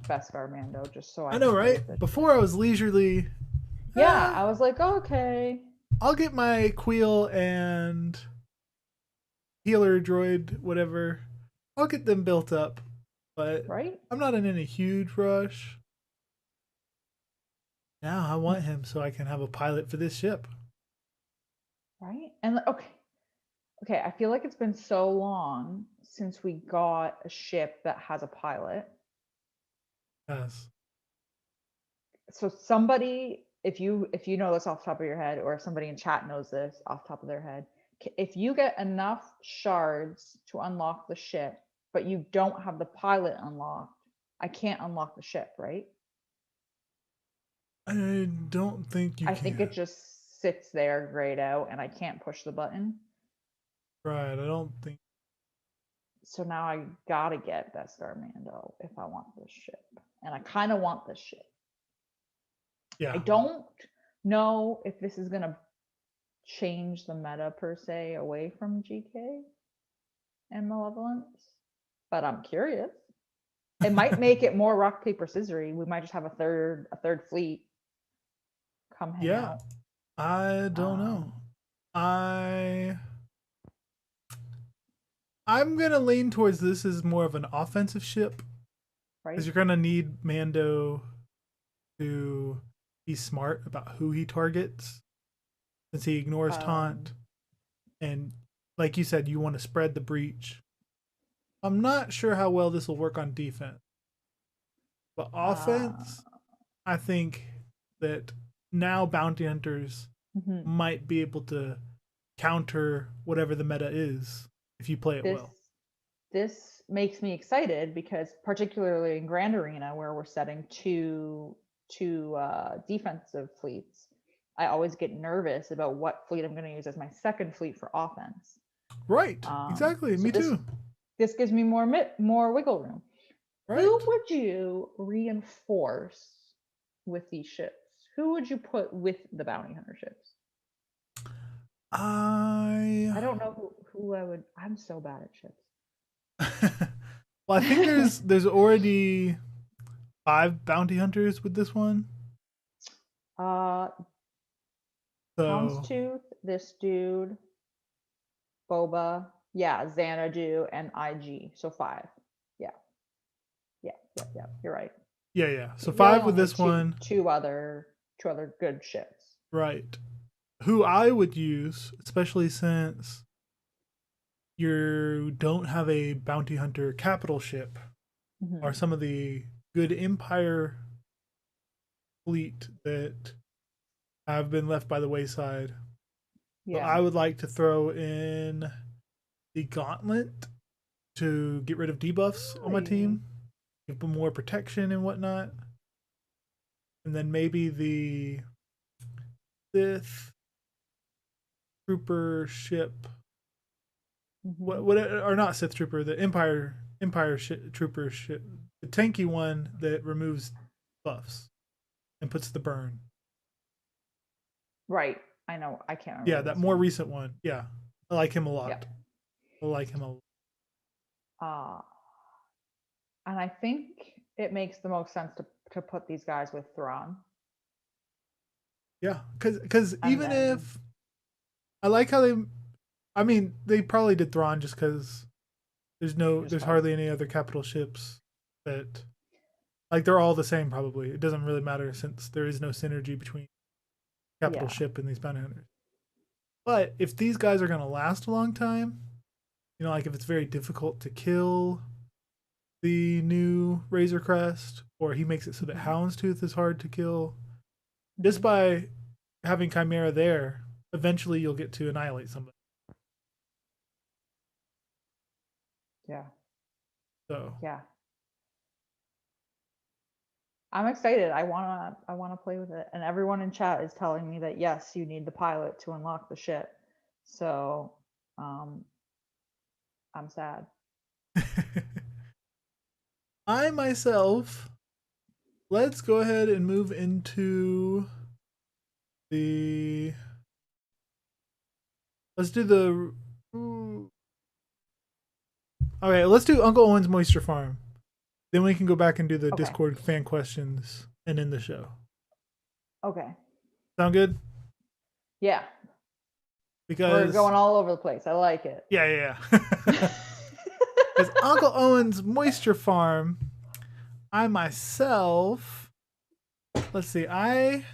Beskar Mando just so I know, right? Before I was leisurely. Yeah, I was like, oh, okay. I'll get my Queel and healer droid, whatever. I'll get them built up, but right? I'm not in any huge rush. Now I want him so I can have a pilot for this ship. Right? And okay, I feel like it's been so long since we got a ship that has a pilot. Yes. So somebody, if you know this off the top of your head, or if somebody in chat knows this off the top of their head, if you get enough shards to unlock the ship, but you don't have the pilot unlocked, I can't unlock the ship, right? I don't think you can. I think it just sits there grayed out and I can't push the button. Right, I don't think. So now I gotta get Beskar Mando if I want this ship. And I kind of want this ship. Yeah. I don't know if this is gonna change the meta per se away from GK and Malevolence, but I'm curious. It might make it more rock paper scissory. We might just have a third fleet come hang out. I don't know. I'm gonna lean towards this as more of an offensive ship, right? Because you're gonna need Mando to be smart about who he targets, since he ignores taunt, and like you said, you want to spread the breach. I'm not sure how well this will work on defense, but offense, I think that now bounty hunters might be able to counter whatever the meta is if you play it well. This makes me excited because particularly in Grand Arena, where we're setting two defensive fleets, I always get nervous about what fleet I'm going to use as my second fleet for offense. Right. Exactly. So me too. This gives me more wiggle room. Right. Who would you reinforce with these ships? Who would you put with the bounty hunter ships? I don't know who I would. I'm so bad at ships. Well, I think there's already 5 bounty hunters with this one. Houndstooth, this dude, Boba, yeah, Xanadu, and IG. So 5. Yeah. You're right. Yeah. So 5 with this one. Two other good ships. Right. Who I would use, especially since you don't have a bounty hunter capital ship, are some of the good Empire fleet that have been left by the wayside. Yeah. So I would like to throw in the Gauntlet to get rid of debuffs on my team, give them more protection and whatnot, and then maybe the Sith Trooper ship. What or not Sith Trooper, the Empire Trooper ship, the tanky one that removes buffs and puts the burn. Right. I know. I can't remember. Yeah, that more recent one. Yeah. I like him a lot. Yep. I like him a lot. And I think it makes the most sense to put these guys with Thrawn. Yeah, because even if I like how they probably did Thrawn just because there's hardly any other capital ships that, like, they're all the same probably. It doesn't really matter since there is no synergy between capital ship and these bounty hunters. But if these guys are going to last a long time, like if it's very difficult to kill the new Razor Crest, or he makes it so that Houndstooth is hard to kill, just by having Chimera there, eventually you'll get to annihilate somebody. Yeah. So Yeah. I'm excited. I wanna play with it. And everyone in chat is telling me that yes, you need the pilot to unlock the ship. So I'm sad. I myself, let's go ahead and move into the. Let's do the. Okay, let's do Uncle Owen's Moisture Farm. Then we can go back and do the Okay. Discord fan questions and end the show. Okay. Sound good? Yeah. Because We're going all over the place. I like it. yeah. Because Uncle Owen's Moisture Farm, I myself, let's see, I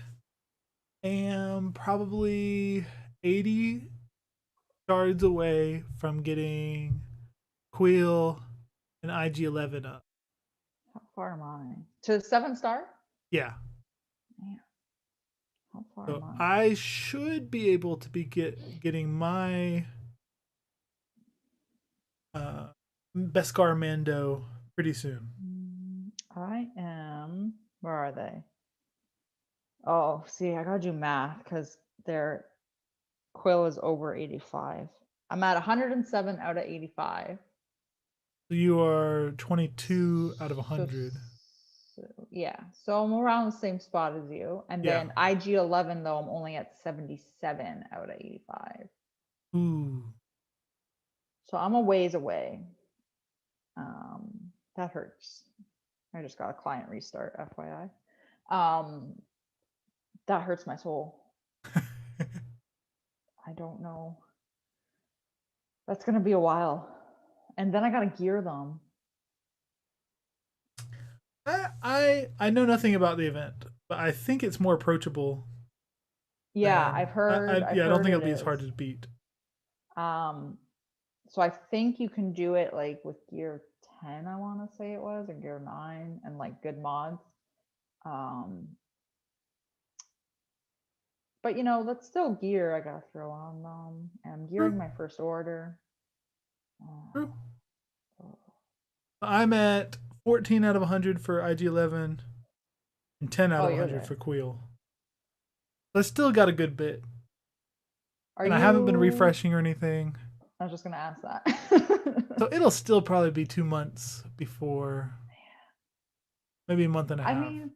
am probably 80 shards away from getting Queel and IG-11 up. How far am I? To 7-star? Yeah. Man. How far So am I? I should be able to be getting my Beskar Mando pretty soon. I am. Where are they? Oh, see, I gotta do math because their Quill is over 85. I'm at 107 out of 85. So you are 22 out of So, 100. yeah, so I'm around the same spot as you. And Yeah. then IG-11 though, I'm only at 77 out of 85. Ooh. So I'm a ways away. That hurts. I just got a client restart, FYI. That hurts my soul. I don't know. That's gonna be a while. And then I gotta gear them. I know nothing about the event, but I think it's more approachable. Yeah, I've heard. I don't think it it'll be as hard is. to beat. So I think you can do it like with gear 10, I want to say it was, or gear 9, and like good mods. But that's still gear I gotta throw on them. And I'm gearing my first order. True. I'm at 14 out of 100 for IG-11 and 10 out of you're 100 there. for Queel. I still got a good bit. Are and you? I haven't been refreshing or anything. I was just gonna ask that. So it'll still probably be 2 months before, maybe a month and a half. I mean,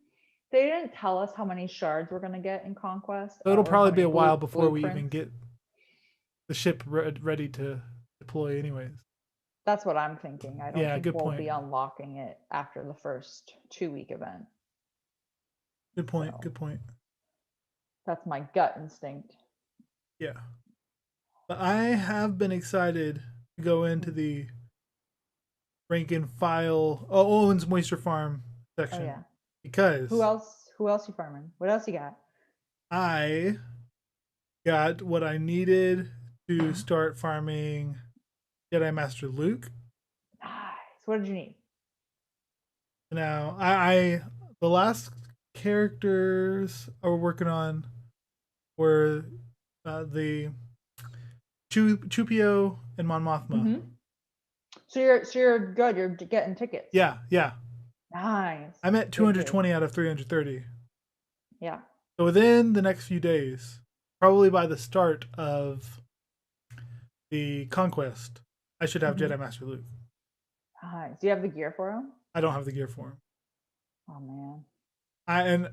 they didn't tell us how many shards we're gonna get in Conquest. So it'll or how probably be many a while before we even blueprints. get the ship ready to deploy anyways. That's what I'm thinking. I don't Yeah, think good we'll point. be unlocking it after the first 2-week event. Good point. So, Good point. that's my gut instinct. Yeah. But I have been excited to go into the rank and file Owen's Moisture Farm section. Oh yeah. Because Who else you farming? What else you got? I got what I needed to start farming Jedi Master Luke. Nice. What did you need? Now, I the last characters I were working on were the Chupio and Mon Mothma. Mm-hmm. So you're good. You're getting tickets. Yeah. Nice. I'm at 220 out of 330. Yeah. So within the next few days, probably by the start of the Conquest, I should have Jedi Master Luke. Nice. Do you have the gear for him? I don't have the gear for him. Oh man.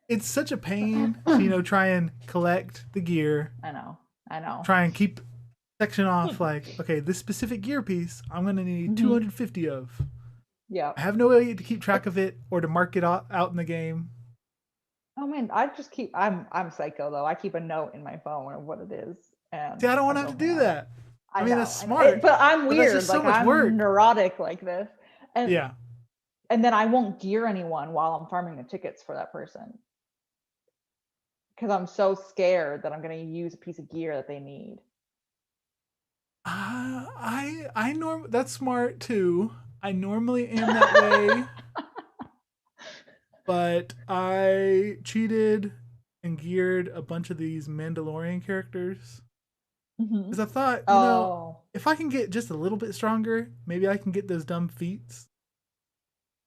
It's such a pain to try and collect the gear. I know. Try and keep section off like, okay, this specific gear piece I'm gonna need 250 of. Yeah. I have no way to keep track of it or to mark it out in the game. Oh man, I just keep. I'm psycho though. I keep a note in my phone of what it is. And see, I don't want to have to do that. I mean, that's smart. But I'm weird. Just so like much I'm work. neurotic like this. And yeah. And then I won't gear anyone while I'm farming the tickets for that person. Because I'm so scared that I'm going to use a piece of gear that they need. That's smart too. I normally am that way. But I cheated and geared a bunch of these Mandalorian characters. Because I thought, if I can get just a little bit stronger, maybe I can get those dumb feats.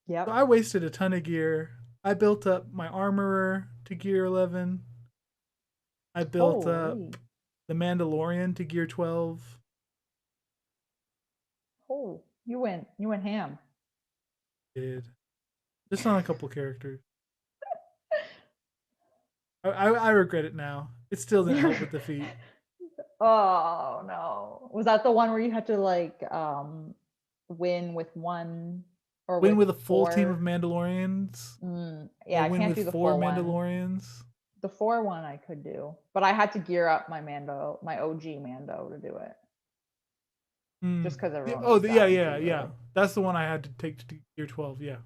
So Yep. I wasted a ton of gear. I built up my armorer to gear 11. I built Holy. up the Mandalorian to gear 12. Oh, you went ham. Did just on a couple characters. I regret it now. It still didn't help with the feat. Oh no. Was that the one where you had to like win with one or Win with with a full team of four? Mandalorians, Yeah, or I win can't with do the 4 full one. Mandalorians. The four one I could do, but I had to gear up my Mando, my OG Mando to do it, Hmm. just because Yeah, everyone oh, was dying too yeah. early. That's the one I had to take to gear 12. Yeah.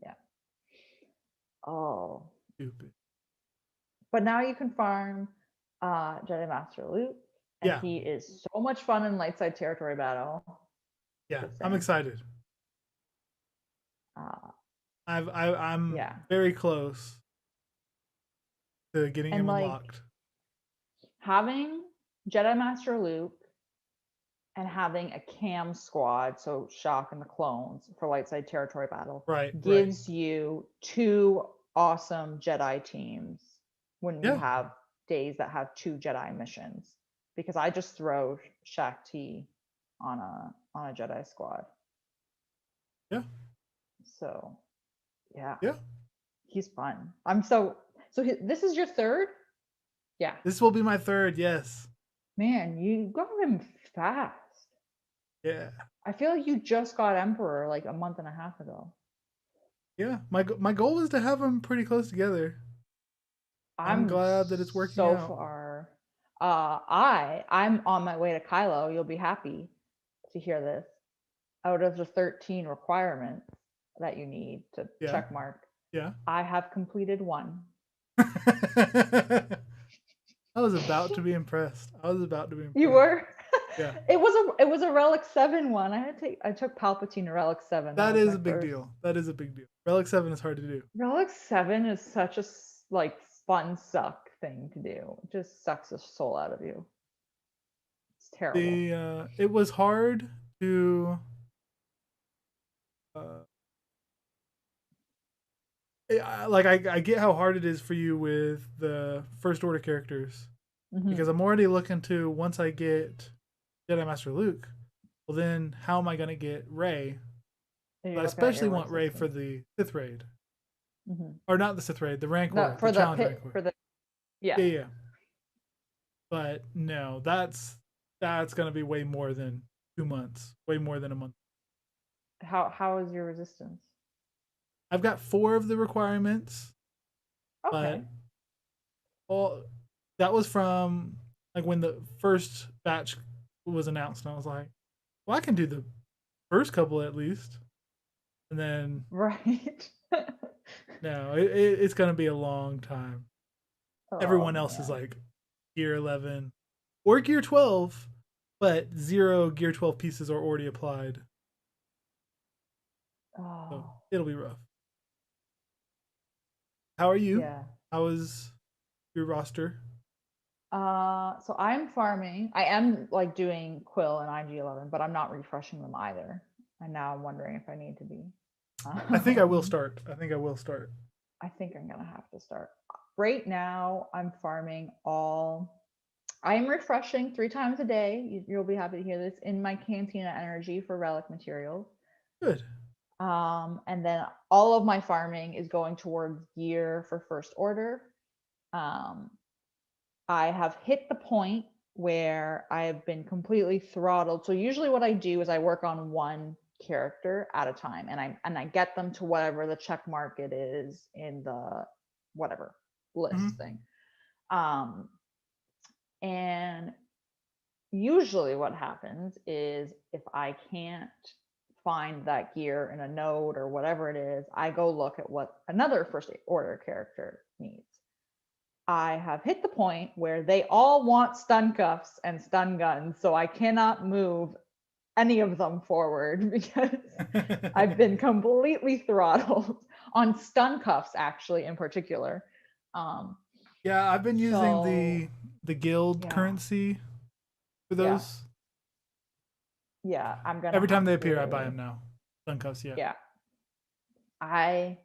Yeah. Oh, Stupid. but now you can farm Jedi Master Luke, and Yeah. he is so much fun in light side territory battle. Yeah. Just I'm saying. excited. Uh, I'm yeah, very close to getting and him like unlocked. having Jedi Master Luke and having a cam squad, so Shock and the clones for light side territory battle, Right. Right. gives you two awesome Jedi teams when you Yeah. have days that have two Jedi missions. Because I just throw Shaak Ti on a Jedi squad. Yeah. So yeah, Yeah. he's fun. This is your third? Yeah. This will be my third. Yes. Man, you got him fast. Yeah. I feel like you just got Emperor like a month and a half ago. Yeah. My goal was to have them pretty close together. I'm I'm glad that it's working so out. far. I'm on my way to Kylo. You'll be happy to hear this. Out of the 13 requirements that you need to Yeah. check mark, Yeah. I have completed one. I was about to be impressed. I was about to be You impressed. were? Yeah. It was a Relic 7 one. I took Palpatine to Relic 7. That That was is my a big first. deal. That is a big deal. Relic 7 is hard to do. Relic 7 is such a like fun suck thing to do. It just sucks the soul out of you. It's terrible. It was hard to uh I get how hard it is for you with the first order characters, because Hmm. I'm already looking to, once I get Jedi Master Luke, well then how am I going to get Rey? And I you're looking at especially your want Rey for resistance. the Sith raid, Hmm. or not the Sith raid, the No, Rancor, the for the challenge pit Rancor. for the yeah. Yeah, yeah. But no, that's going to be way more than 2 months, way more than a month. How is your resistance? I've got 4 of the requirements, but Okay. all that was from like when the first batch was announced, and I was like, well, I can do the first couple at least, and then Right. no, it's going to be a long time. Oh Everyone else is man. like gear 11 or gear 12, but 0 gear 12 pieces are already applied, so Oh it'll be rough. How are you? yeah. How is your roster? So I'm farming. I am like doing Quill and IG11, but I'm not refreshing them either. And now I'm wondering if I need to be. I think I will Um, start. I think I will start. I think I'm gonna have to start. Right now, I'm farming all. I am refreshing 3 times a day. You'll be happy to hear this in my Cantina Energy for relic materials. Good. And then all of my farming is going towards gear for first order. Um, I have hit the point where I have been completely throttled. So usually what I do is I work on one character at a time, and I get them to whatever the check mark it is in the whatever list Hmm. thing. Um and usually what happens is if I can't find that gear in a node or whatever it is, I go look at what another first order character needs. I have hit the point where they all want stun cuffs and stun guns, so I cannot move any of them forward because I've been completely throttled on stun cuffs, actually, in particular. Um, Yeah, I've been using so the guild yeah, currency for yeah. those. Yeah, I'm gonna Every time have they appear, I buy to. them now. Stun cuffs, yeah. Yeah, I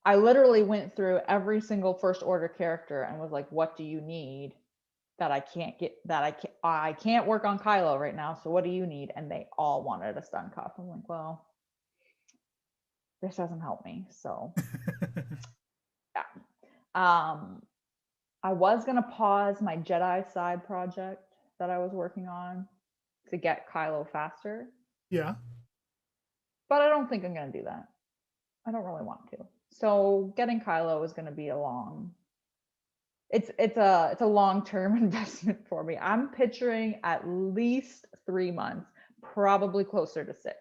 I literally went through every single first order character and was like, "What do you need that I can't get? That I can't work on Kylo right now. So what do you need?" And they all wanted a stun cuff. I'm like, "Well, this doesn't help me." So yeah. Um, I was gonna pause my Jedi side project that I was working on to get Kylo faster, Yeah. but I don't think I'm gonna do that. I don't really want to. So getting Kylo is gonna be a long. It's a long term investment for me. I'm picturing at least 3 months, probably closer to 6,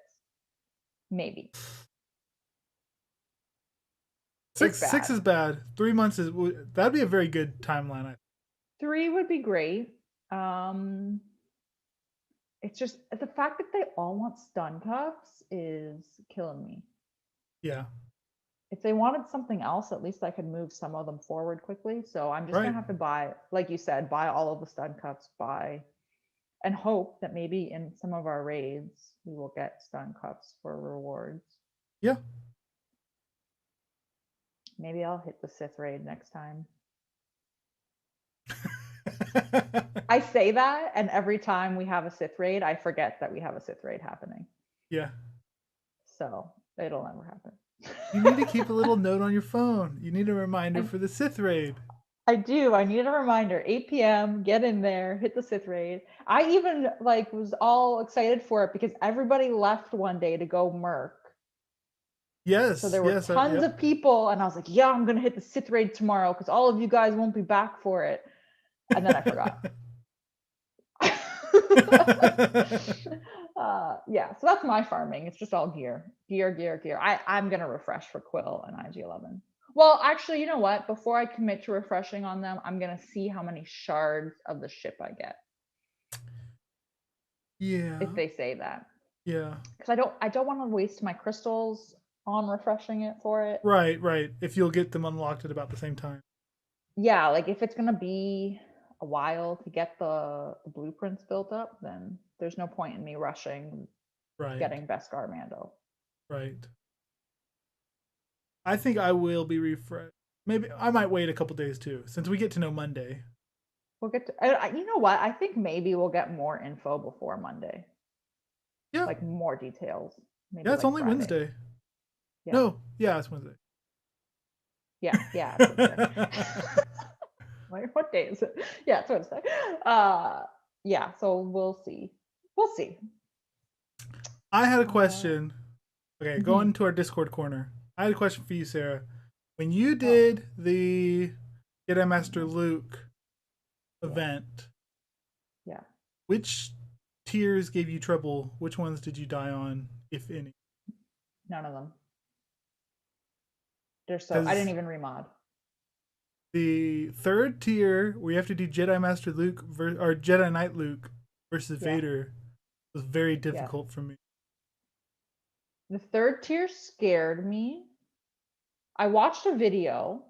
maybe. It's Six bad. is bad. 3 months is that'd be a very good timeline. 3 would be great. Um, it's just the fact that they all want stun cuffs is killing me. Yeah. If they wanted something else, at least I could move some of them forward quickly. So I'm just Right. gonna have to buy, like you said, buy all of the stun cuffs, buy, and hope that maybe in some of our raids we will get stun cuffs for rewards. Yeah. Maybe I'll hit the Sith raid next time. I say that, and every time we have a Sith raid, I forget that we have a Sith raid happening. Yeah. So it'll never happen. You need to keep a little note on your phone. You need a reminder for the Sith raid. I do. I need a reminder. 8 p.m. Get in there. Hit the Sith raid. I even like was all excited for it because everybody left one day to go merc. Yes. So there were Yes. tons Yep. of people, and I was like, "Yeah, I'm gonna hit the Sith raid tomorrow because all of you guys won't be back for it." And then I forgot. Yeah, so that's my farming. It's just all gear. I'm gonna refresh for Quill and IG-11. Well, actually, you know what? Before I commit to refreshing on them, I'm gonna see how many shards of the ship I get. Yeah. If they say that. Yeah. Because I don't want to waste my crystals on refreshing it for it. Right. Right. If you'll get them unlocked at about the same time. Yeah, like if it's gonna be a while to get the blueprints built up, then there's no point in me rushing Right. getting Beskar Mando. Right. I think I will be refreshed. Maybe I might wait a couple days too, since we get to know Monday. We'll get to, you know what? I think maybe we'll get more info before Monday, Yeah. like more details. Maybe Yeah. It's like only Friday. Wednesday. Yeah. No. Yeah. It's Wednesday. Yeah, it's Wednesday. Like, what day is it? Yeah, it's Wednesday. Yeah, so we'll see. We'll see. I had a question. Okay, going Mhm. to our Discord corner. I had a question for you, Sarah. When you Oh, did the Jedi Master mhm. Luke Yeah, event, yeah. which tiers gave you trouble? Which ones did you die on, if any? None of them. They're so. I didn't Because even remod. the third tier, where you have to do Jedi Master Luke or Jedi Knight Luke versus Yeah, Vader, was very yeah. difficult for me. The third tier scared me. I watched a video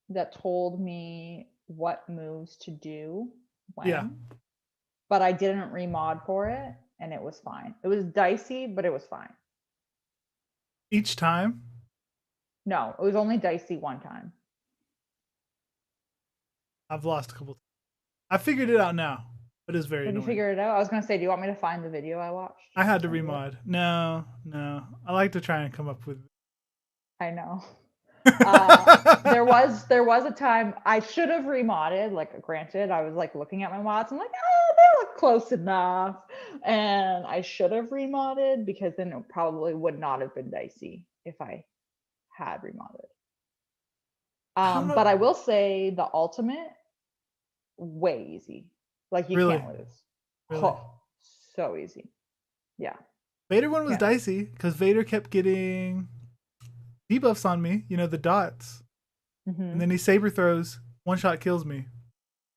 that told me what moves to do Yeah, when, but I didn't remod for it, and it was fine. It was dicey, but it was fine. each time. No, it was only dicey one time. I've lost a couple. I figured it out now, but it's very Have you annoying. figured it out? I was gonna say, do you want me to find the video I watched I had and to send you it? remod. No, no. I like to try and come up with. I know. There was a time I should have remodded. Like, granted, I was like looking at my mods. I'm like, oh, they look close enough, and I should have remodded because then it probably would not have been dicey if I had remodded. I don't know. But I will say the ultimate way easy. Like, you Really, can't lose. really. Oh, so easy. Yeah, Vader one was can't lose. dicey because Vader kept getting debuffs on me. You know the dots, and Hmm. then he saber throws. One shot kills me.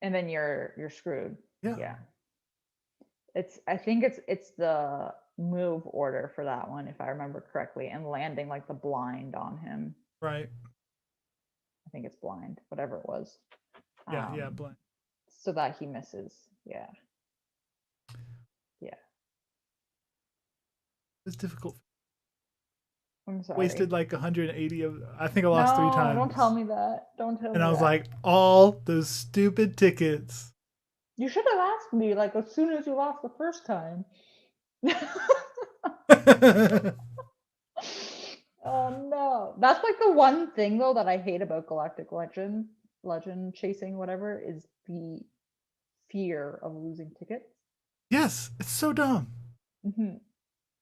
And then you're screwed. Yeah. Yeah. I think it's the move order for that one, if I remember correctly, and landing like the blind on him. Right. I think it's blind, whatever it was. Yeah. Yeah. Um, Blind. so that he misses. Yeah. Yeah. It's difficult. I'm sorry. Wasted like 180 of. I think I lost 3 No, times. don't tell me that. Don't tell me And I was that. like, all those stupid tickets. You should have asked me like as soon as you lost the first time. Oh no. That's like the one thing though that I hate about Galactic Legend chasing, whatever, is the fear of losing tickets. Yes, it's so dumb. hmm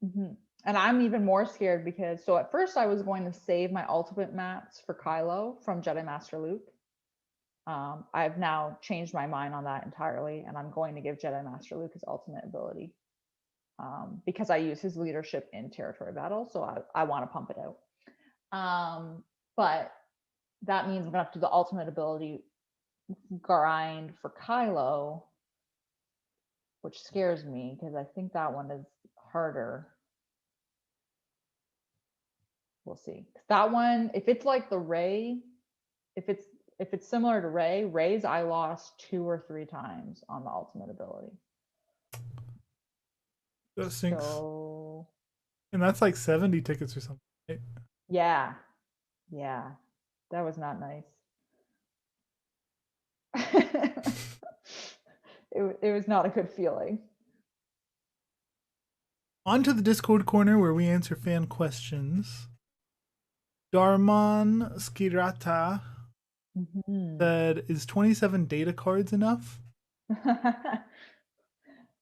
hmm And I'm even more scared because so at first I was going to save my ultimate mats for Kylo from Jedi Master Luke. I've now changed my mind on that entirely, and I'm going to give Jedi Master Luke his ultimate ability because I use his leadership in territory battle, so I want to pump it out. But that means I'm gonna have to do the ultimate ability grind for Kylo, which scares me because I think that one is harder. We'll see. That one, if it's like the Rey, if it's similar to Rey's I lost 2 or 3 times on the ultimate ability. That stinks. So And that's like 70 tickets or something. Right? yeah, yeah, that was not nice. it was not a good feeling. On to the Discord corner where we answer fan questions. Darman Skirata said, "Is 27 data cards enough?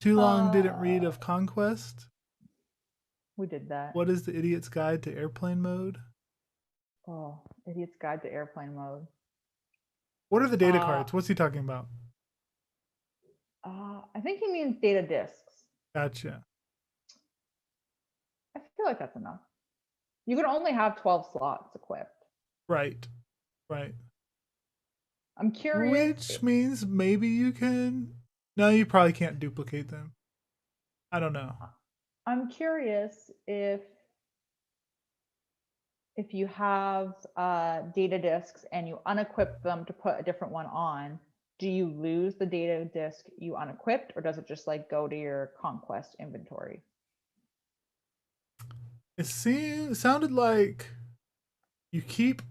Too long didn't read of Conquest. We did that. What is the Idiot's Guide to Airplane Mode? Oh, Idiot's Guide to Airplane Mode. What are the data cards? What's he talking about? I think he means data discs. Gotcha. I feel like that's enough. You can only have 12 slots equipped. Right. Right. I'm curious. Which means maybe you can. No, you probably can't duplicate them. I don't know. I'm curious if you have data discs and you unequip them to put a different one on, do you lose the data disc you unequipped, or does it just like go to your Conquest inventory? It sounded like you keep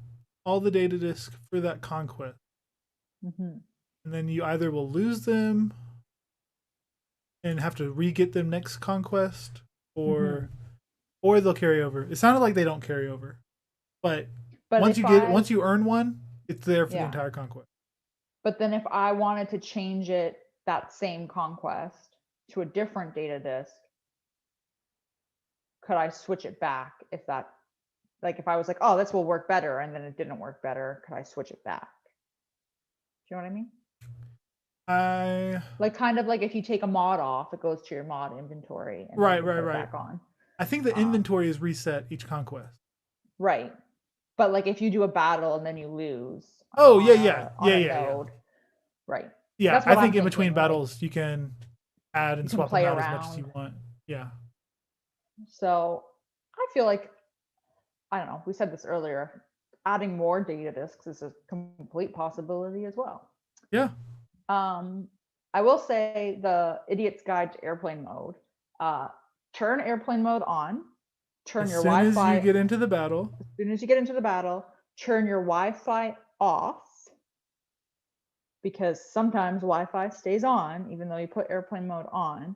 all the data discs for that Conquest. Mm-hmm. And then you either will lose them and have to re-get them next Conquest, or they'll carry over. It sounded like they don't carry over. But once you earn one, it's there for the entire Conquest. But then if I wanted to change it, that same Conquest, to a different data disk, could I switch it back if that, like if I was like, oh, this will work better, and then it didn't work better, could I switch it back? Do you know what I mean? Like kind of like if you take a mod off, it goes to your mod inventory and right, then you right, put it right. back on. I think the inventory is reset each Conquest. Right. But like if you do a battle and then you lose. Oh, yeah. Node. Right. Yeah, I think in between battles you can add and swap them out as much as you want. Yeah. So I feel like, I don't know, we said this earlier, adding more data disks is a complete possibility as well. Yeah. I will say the Idiot's Guide to Airplane Mode. Turn airplane mode on. Turn your Wi-Fi. As soon as you get into the battle. As soon as you get into the battle, turn your Wi-Fi off, because sometimes Wi-Fi stays on even though you put airplane mode on.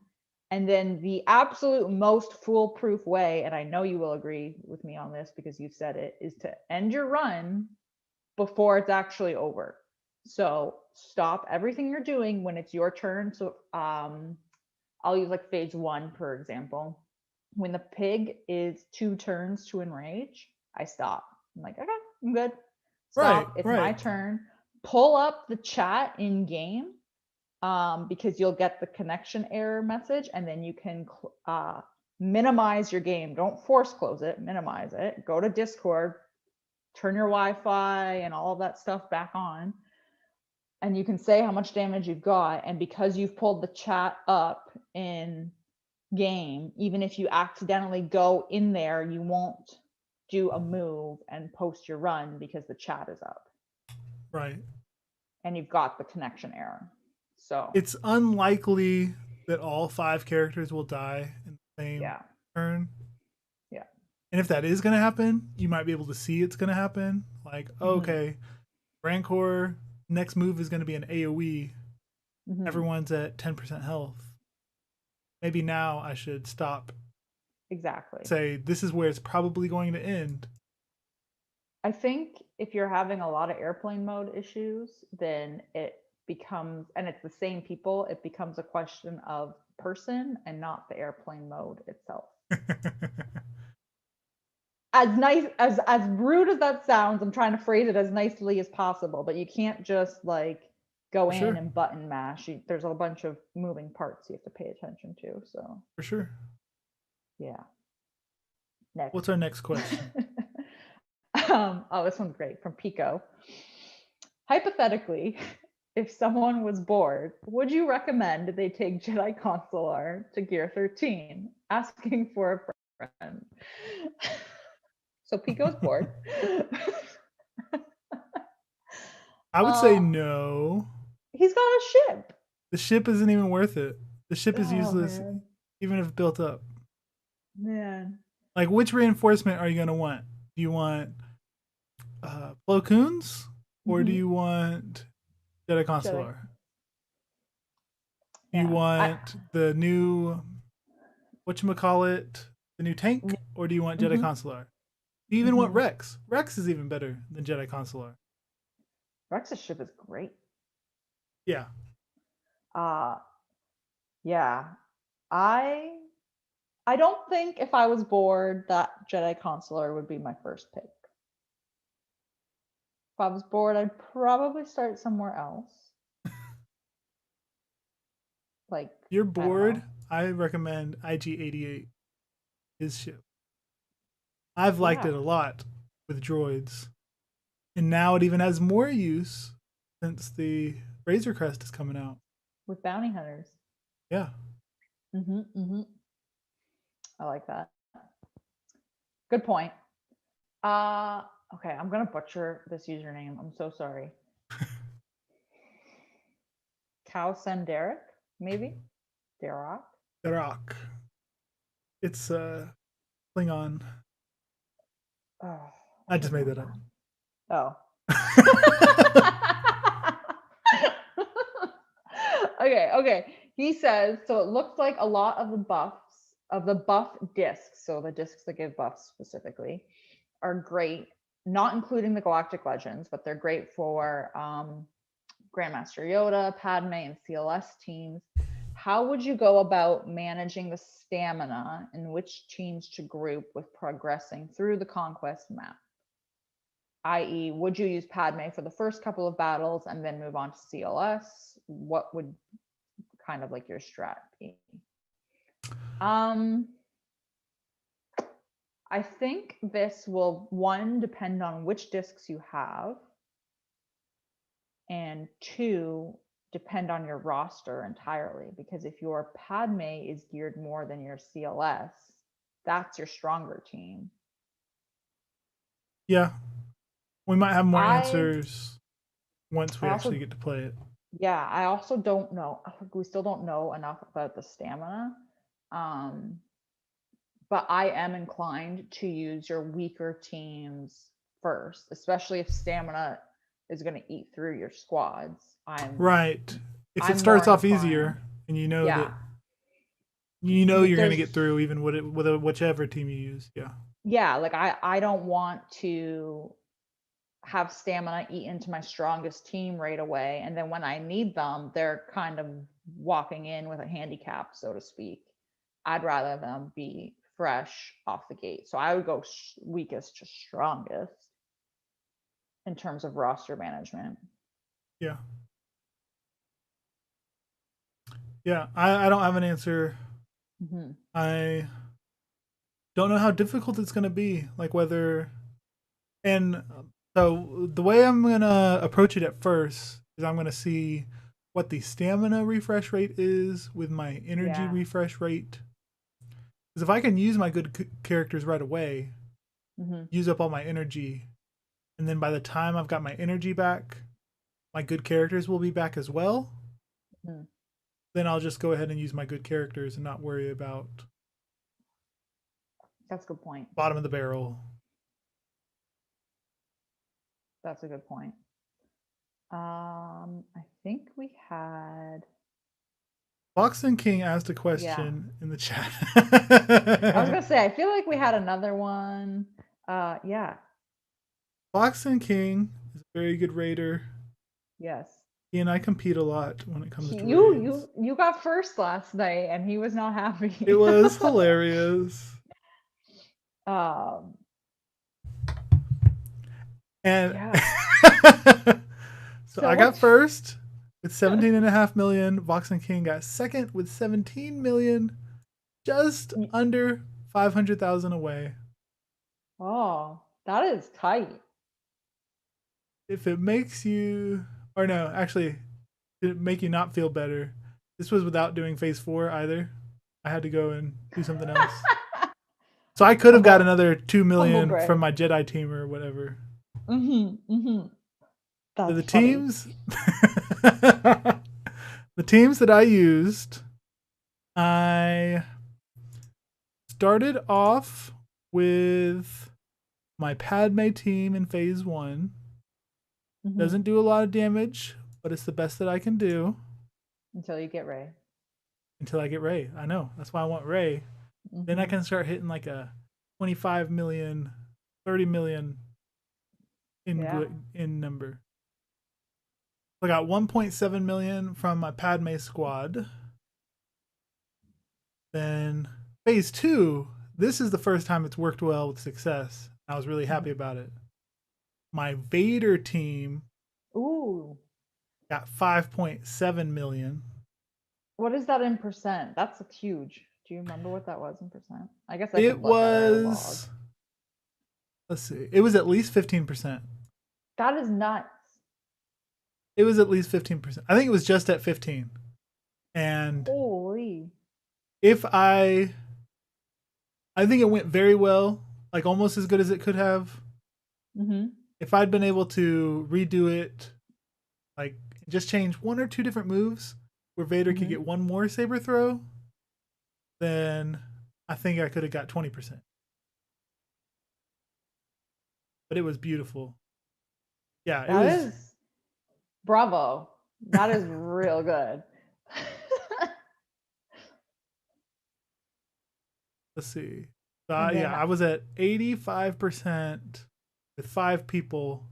And then the absolute most foolproof way, and I know you will agree with me on this because you've said it, is to end your run before it's actually over. So stop everything you're doing when it's your turn. So I'll use like phase 1, for example. When the pig is 2 turns to enrage, I stop. I'm like, okay, I'm good. Stop. It's my turn. Pull up the chat in game, because you'll get the connection error message, and then you can minimize your game. Don't force close it, minimize it. Go to Discord, turn your Wi-Fi and all of that stuff back on, and you can say how much damage you've got. And because you've pulled the chat up in game, even if you accidentally go in there, you won't do a move and post your run because the chat is up. Right. And you've got the connection error. So it's unlikely that all 5 characters will die in the same Yeah. turn. Yeah. And if that is going to happen, you might be able to see it's going to happen. Like, okay, Rancor next move is going to be an AoE. Everyone's at 10% health. Maybe now I should stop. Exactly. Say this is where it's probably going to end. I think if you're having a lot of airplane mode issues, then it becomes, and it's the same people, it becomes a question of person and not the airplane mode itself. As nice as rude as that sounds, I'm trying to phrase it as nicely as possible, but you can't just like go For in sure. and button mash. There's a bunch of moving parts you have to pay attention to. So For sure. yeah. Next. What's our next question? Oh, this one's great from Pico. Hypothetically, if someone was bored, would you recommend they take Jedi Consular to Gear 13? Asking for a friend. So Pico's bored. I would say no. He's got a ship. The ship isn't even worth it. The ship is Oh, useless, man. even if built up. Man. Like, which reinforcement are you going to want? Do you want Plo Koons? Or do you want Jedi Consular? Do you want the new, whatchamacallit, the new tank? Or do you want Jedi Consular? Do you even want Rex? Rex is even better than Jedi Consular. Rex's ship is great. Yeah. Yeah. I don't think if I was bored that Jedi Consular would be my first pick. If I was bored, I'd probably start somewhere else. Like, you're bored, I recommend IG-88, his ship. I've liked it a lot with droids. And now it even has more use since the Razor Crest is coming out. With bounty hunters. Yeah. I like that. Good point. Okay, I'm gonna butcher this username. I'm so sorry. Cow Sen Derek, maybe? Derek? Derek. It's Klingon. Oh, I just made that up. Oh. Okay. He says, so it looks like a lot of the buff discs, so the discs that give buffs specifically, are great, not including the Galactic Legends, but they're great for Grandmaster Yoda, Padme, and CLS teams. How would you go about managing the stamina and which teams to group with progressing through the Conquest map? I.e., would you use Padme for the first couple of battles and then move on to CLS? What would kind of like your strat be? I think this will, one, depend on which discs you have, and two, depend on your roster entirely, because if your Padme is geared more than your CLS, that's your stronger team. Yeah. We might have more answers once we actually get to play it. Yeah, I also don't know. We still don't know enough about the stamina. But I am inclined to use your weaker teams first, especially if stamina is going to eat through your squads. Right. If it starts off easier and you know that you're going to get through even with whichever team you use. Yeah. Yeah, like I don't want to have stamina eat into my strongest team right away, and then when I need them, they're kind of walking in with a handicap, so to speak. I'd rather them be fresh off the gate. So I would go weakest to strongest in terms of roster management. Yeah. Yeah, I don't have an answer. I don't know how difficult it's going to be. Like whether, and so the way I'm going to approach it at first is I'm going to see what the stamina refresh rate is with my energy refresh rate. Because if I can use my good characters right away, use up all my energy, and then by the time I've got my energy back, my good characters will be back as well. then I'll just go ahead and use my good characters and not worry about That's a good point. bottom of the barrel. That's a good point. I think we had. Boxing King asked a question in the chat. I was gonna say, I feel like we had another one. Yeah. Boxing King is a very good raider. Yes. He and I compete a lot when it comes to raids. You got first last night, and he was not happy. It was hilarious. And Yeah. so I got first with 17.5 million. Boxing King got second with 17 million, just under 500,000 away. Oh, that is tight. If it makes you, or no, actually, did it make you not feel better? This was without doing phase 4 either. I had to go and do something else. So I could have got another 2 million from my Jedi team or whatever. That's so the funny. teams, the teams that I used, I started off with my Padme team in phase 1. Doesn't do a lot of damage, but it's the best that I can do. Until you get Rey. Until I get Rey. I know. That's why I want Rey. Then I can start hitting like a 25 million, 30 million in number. I got 1.7 million from my Padme squad. Then phase 2, this is the first time it's worked well with success. I was really happy about it. My Vader team got 5.7 million. What is that in percent? That's huge. Do you remember what that was in percent? I guess it was. Let's see. It was at least 15%. That is nuts. It was at least 15%. I think it was just at 15. And holy. If I think it went very well, like almost as good as it could have. If I'd been able to redo it, like just change 1 or 2 different moves where Vader could get 1 more saber throw, then I think I could have got 20%. But it was beautiful. Yeah, that is bravo. That is real good. Let's see. I was at 85% with 5 people.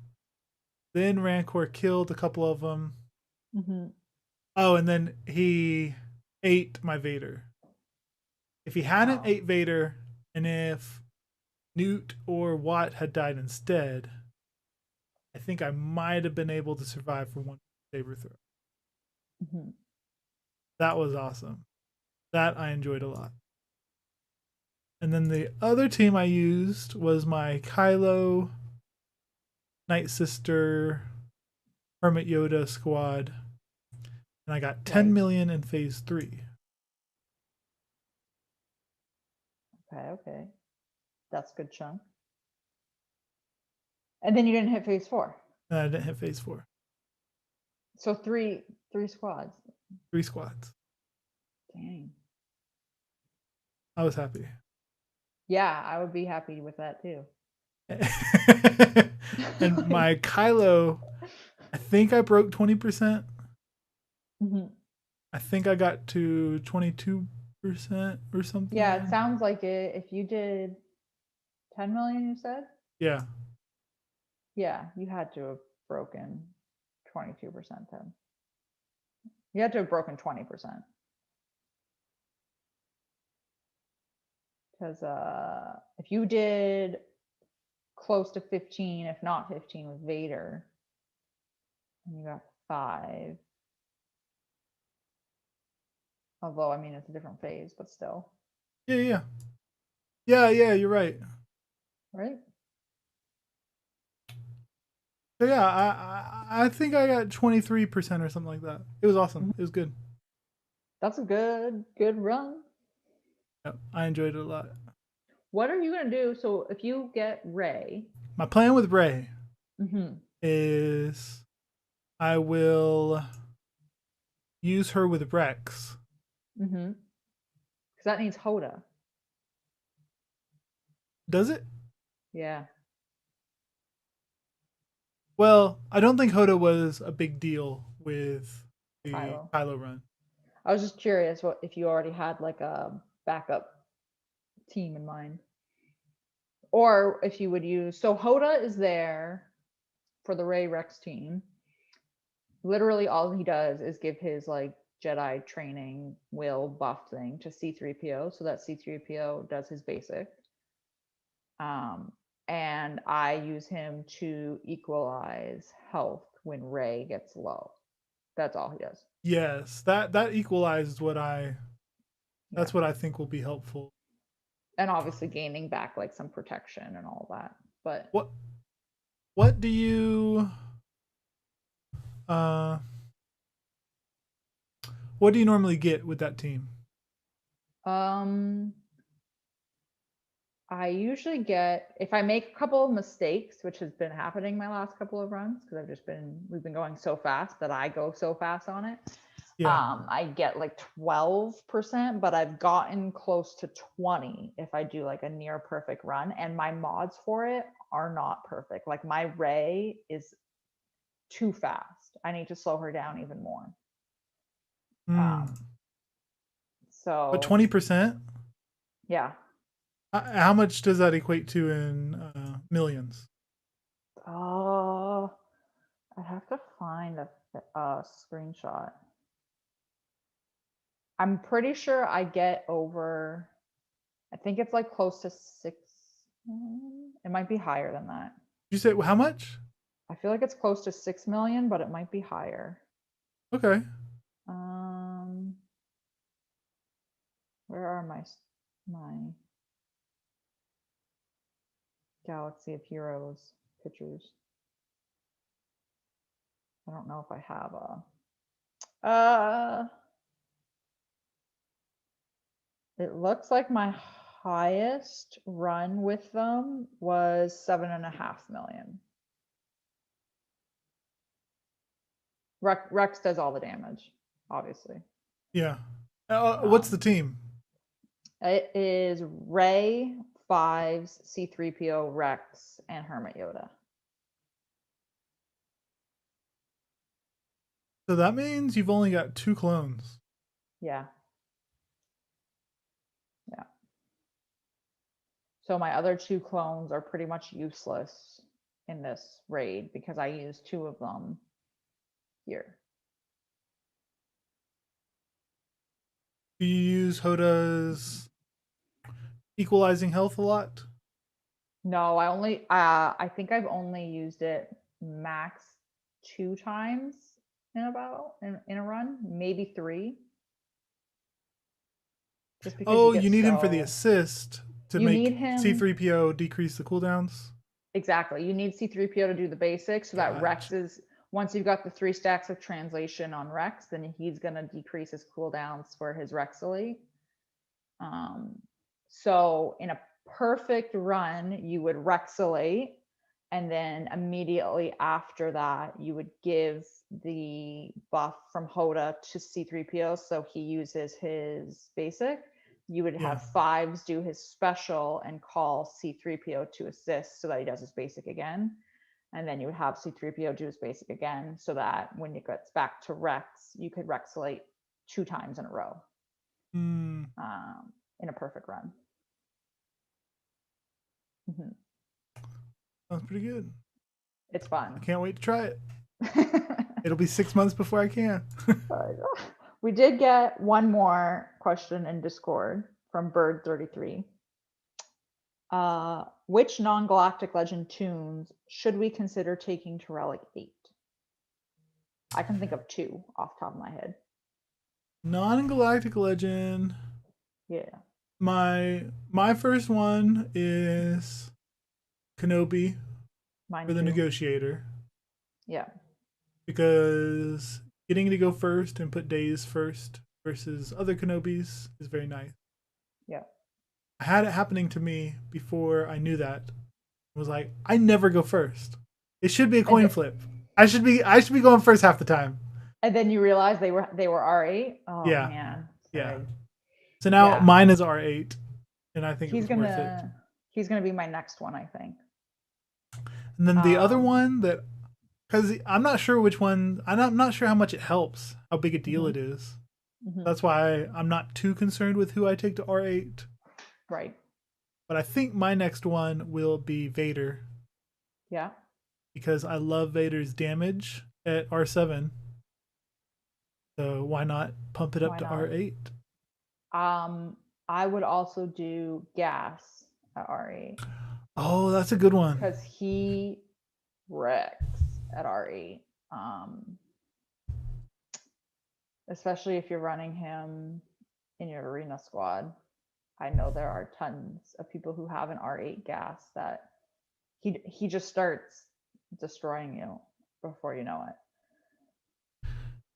Then Rancor killed a couple of them. Oh, and then he ate my Vader. If he hadn't ate Vader, and if Newt or Watt had died instead, I think I might have been able to survive for 1 saber throw. That was awesome. That I enjoyed a lot. And then the other team I used was my Kylo, Night Sister, Hermit Yoda squad. And I got 10 million in phase 3. Okay. That's a good chunk. And then you didn't hit phase 4. And I didn't hit phase 4. So three squads. 3 squads. Dang. I was happy. Yeah, I would be happy with that too. And my Kylo, I think I broke 20%. I think I got to 22% or something. Yeah, it sounds like it. If you did 10 million, you said? Yeah. Yeah, you had to have broken 22% then. You had to have broken 20%. Because if you did close to 15, if not 15 with Vader, and you got 5. Although, I mean, it's a different phase, but still. Yeah, you're right. Right? So yeah, I think I got 23% or something like that. It was awesome. It was good. That's a good run. Yep, I enjoyed it a lot. What are you going to do? So if you get Rey. My plan with Rey is I will use her with Rex. Mm-hmm. Because that needs Hoda. Does it? Yeah. Well, I don't think Hoda was a big deal with the Kylo. Kylo run. I was just curious what if you already had like a backup team in mind. Or if you would use so Hoda is there for the Rey Rex team. Literally all he does is give his like Jedi training will buff thing to C3PO so that C3PO does his basic. And I use him to equalize health when Rey gets low. That's all he does. Yes, that equalizes what Yeah. that's what I think will be helpful. And obviously gaining back like some protection and all that. But What what do you uh what do you normally get with that team? um I usually get if I make a couple of mistakes, which has been happening my last couple of runs because we've been going so fast that I go so fast on it. Yeah. I get like 12%, but I've gotten close to 20 if I do like a near perfect run. And my mods for it are not perfect. Like my Rey is too fast. I need to slow her down even more. Mm. Um, But so 20%? yeah. How much does that equate to in millions? Oh, I have to find a screenshot. I'm pretty sure I get over. I think it's like close to 6. It might be higher than that. You say how much? I feel like it's close to 6 million, but it might be higher. Okay. Um, where are my Galaxy of Heroes pictures? I don't know if I have a. It looks like my highest run with them was 7.5 million. Rex does all the damage, obviously. Yeah. What's the Um, team? it is Rey, Fives, C3PO, Rex, and Hermit Yoda. So that means you've only got 2 clones. Yeah. Yeah. So my other 2 clones are pretty much useless in this raid because I used 2 of them here. Do you use Hoda's equalizing health a lot? No, I think I've only used it max 2 times in a run, maybe 3. Just because you Oh, get you need him for the so assist to you need make him C3PO decrease the cooldowns. exactly. You need C3PO to do the basics so that Gotcha. Rex is once you've got the 3 stacks of translation on Rex, then he's gonna decrease his cooldowns for his Rexilate. Um, so in a perfect run, you would Rexilate, and then immediately after that, you would give the buff from Hoda to C3PO, so he uses his basic. You would Yeah. have Fives do his special and call C3PO to assist so that he does his basic again. And then you would have C3PO do his basic again so that when it gets back to Rex, you could Rexilate 2 times in a row. Mm, In a perfect run. Mm-hmm. sounds pretty good. It's I fun. can't wait to try it. It'll be 6 months before I can. We did get one more question in Discord from Bird33. Which non-galactic legend tunes should we consider taking to Relic 8? I can think of 2 off the top of my head. Non-galactic legend. Yeah. My first one is Kenobi Mine for the too. negotiator. Yeah. Because getting to go first and put days first versus other Kenobis is very nice. Yeah. I had it happening to me before I knew that. It was like, I never go first. It should be a coin flip. I should be going first half the time. And then you realize they were R8. Oh Yeah. man. Yeah. Sorry. So now Yeah. mine is R8, and I think it He's was worth it. gonna be my next one, I think. And then the other Um, one that, because I'm not sure which one, I'm not sure how much it helps, how big a deal mhm, it is. mhm, That's why I'm not too concerned with who I take to R8. right. But I think my next one will be Vader, Yeah. because I love Vader's damage at R7. So why not pump it up Why to not? R8? I would also do Gas at R8 Oh, that's a good one. because he wrecks at R8. Especially if you're running him in your arena squad. I know there are tons of people who have an R8 gas that he just starts destroying you before you know it.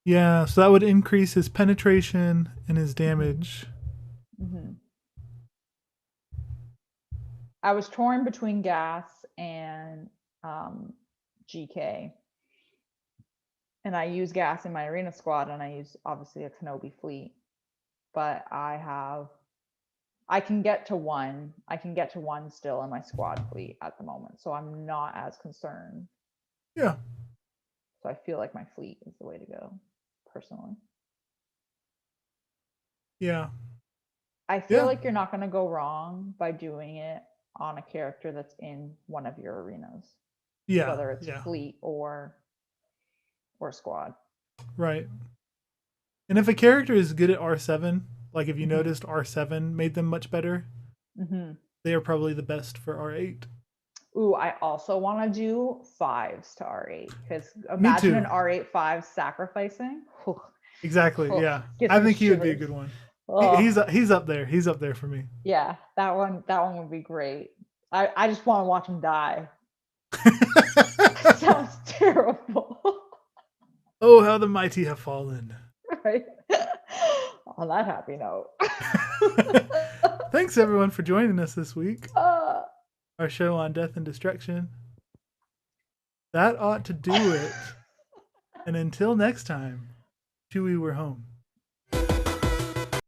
Yeah, so that would increase his penetration and his Mm-hmm. damage. Mm-hmm. I was torn between gas and GK, and I use gas in my arena squad, and I use obviously a Kenobi fleet, but I can get to one. I can get to one still in my squad fleet at the moment, so I'm not as concerned. Yeah. So I feel like my fleet is the way to go, personally. Yeah. I feel Yeah. like you're not going to go wrong by doing it on a character that's in one of your arenas, Yeah. whether it's Yeah. fleet or squad. Right. And if a character is good at R7, like if you Mm-hmm. noticed R7 made them much better, Mm-hmm. they are probably the best for R8. Ooh, I also want to do fives to R8 because Me imagine an too. R8 5 sacrificing. Exactly. Yeah. Gets I me think he would be a shivers. good one. Oh, He's up there. He's up there for me. yeah, that one would be great. I just want to watch him die. Sounds terrible. Oh, how the mighty have fallen. Right? On that happy note. Thanks everyone for joining us this week. uh, Our show on death and destruction. That ought to do it. And until next time, Chewie, we're home.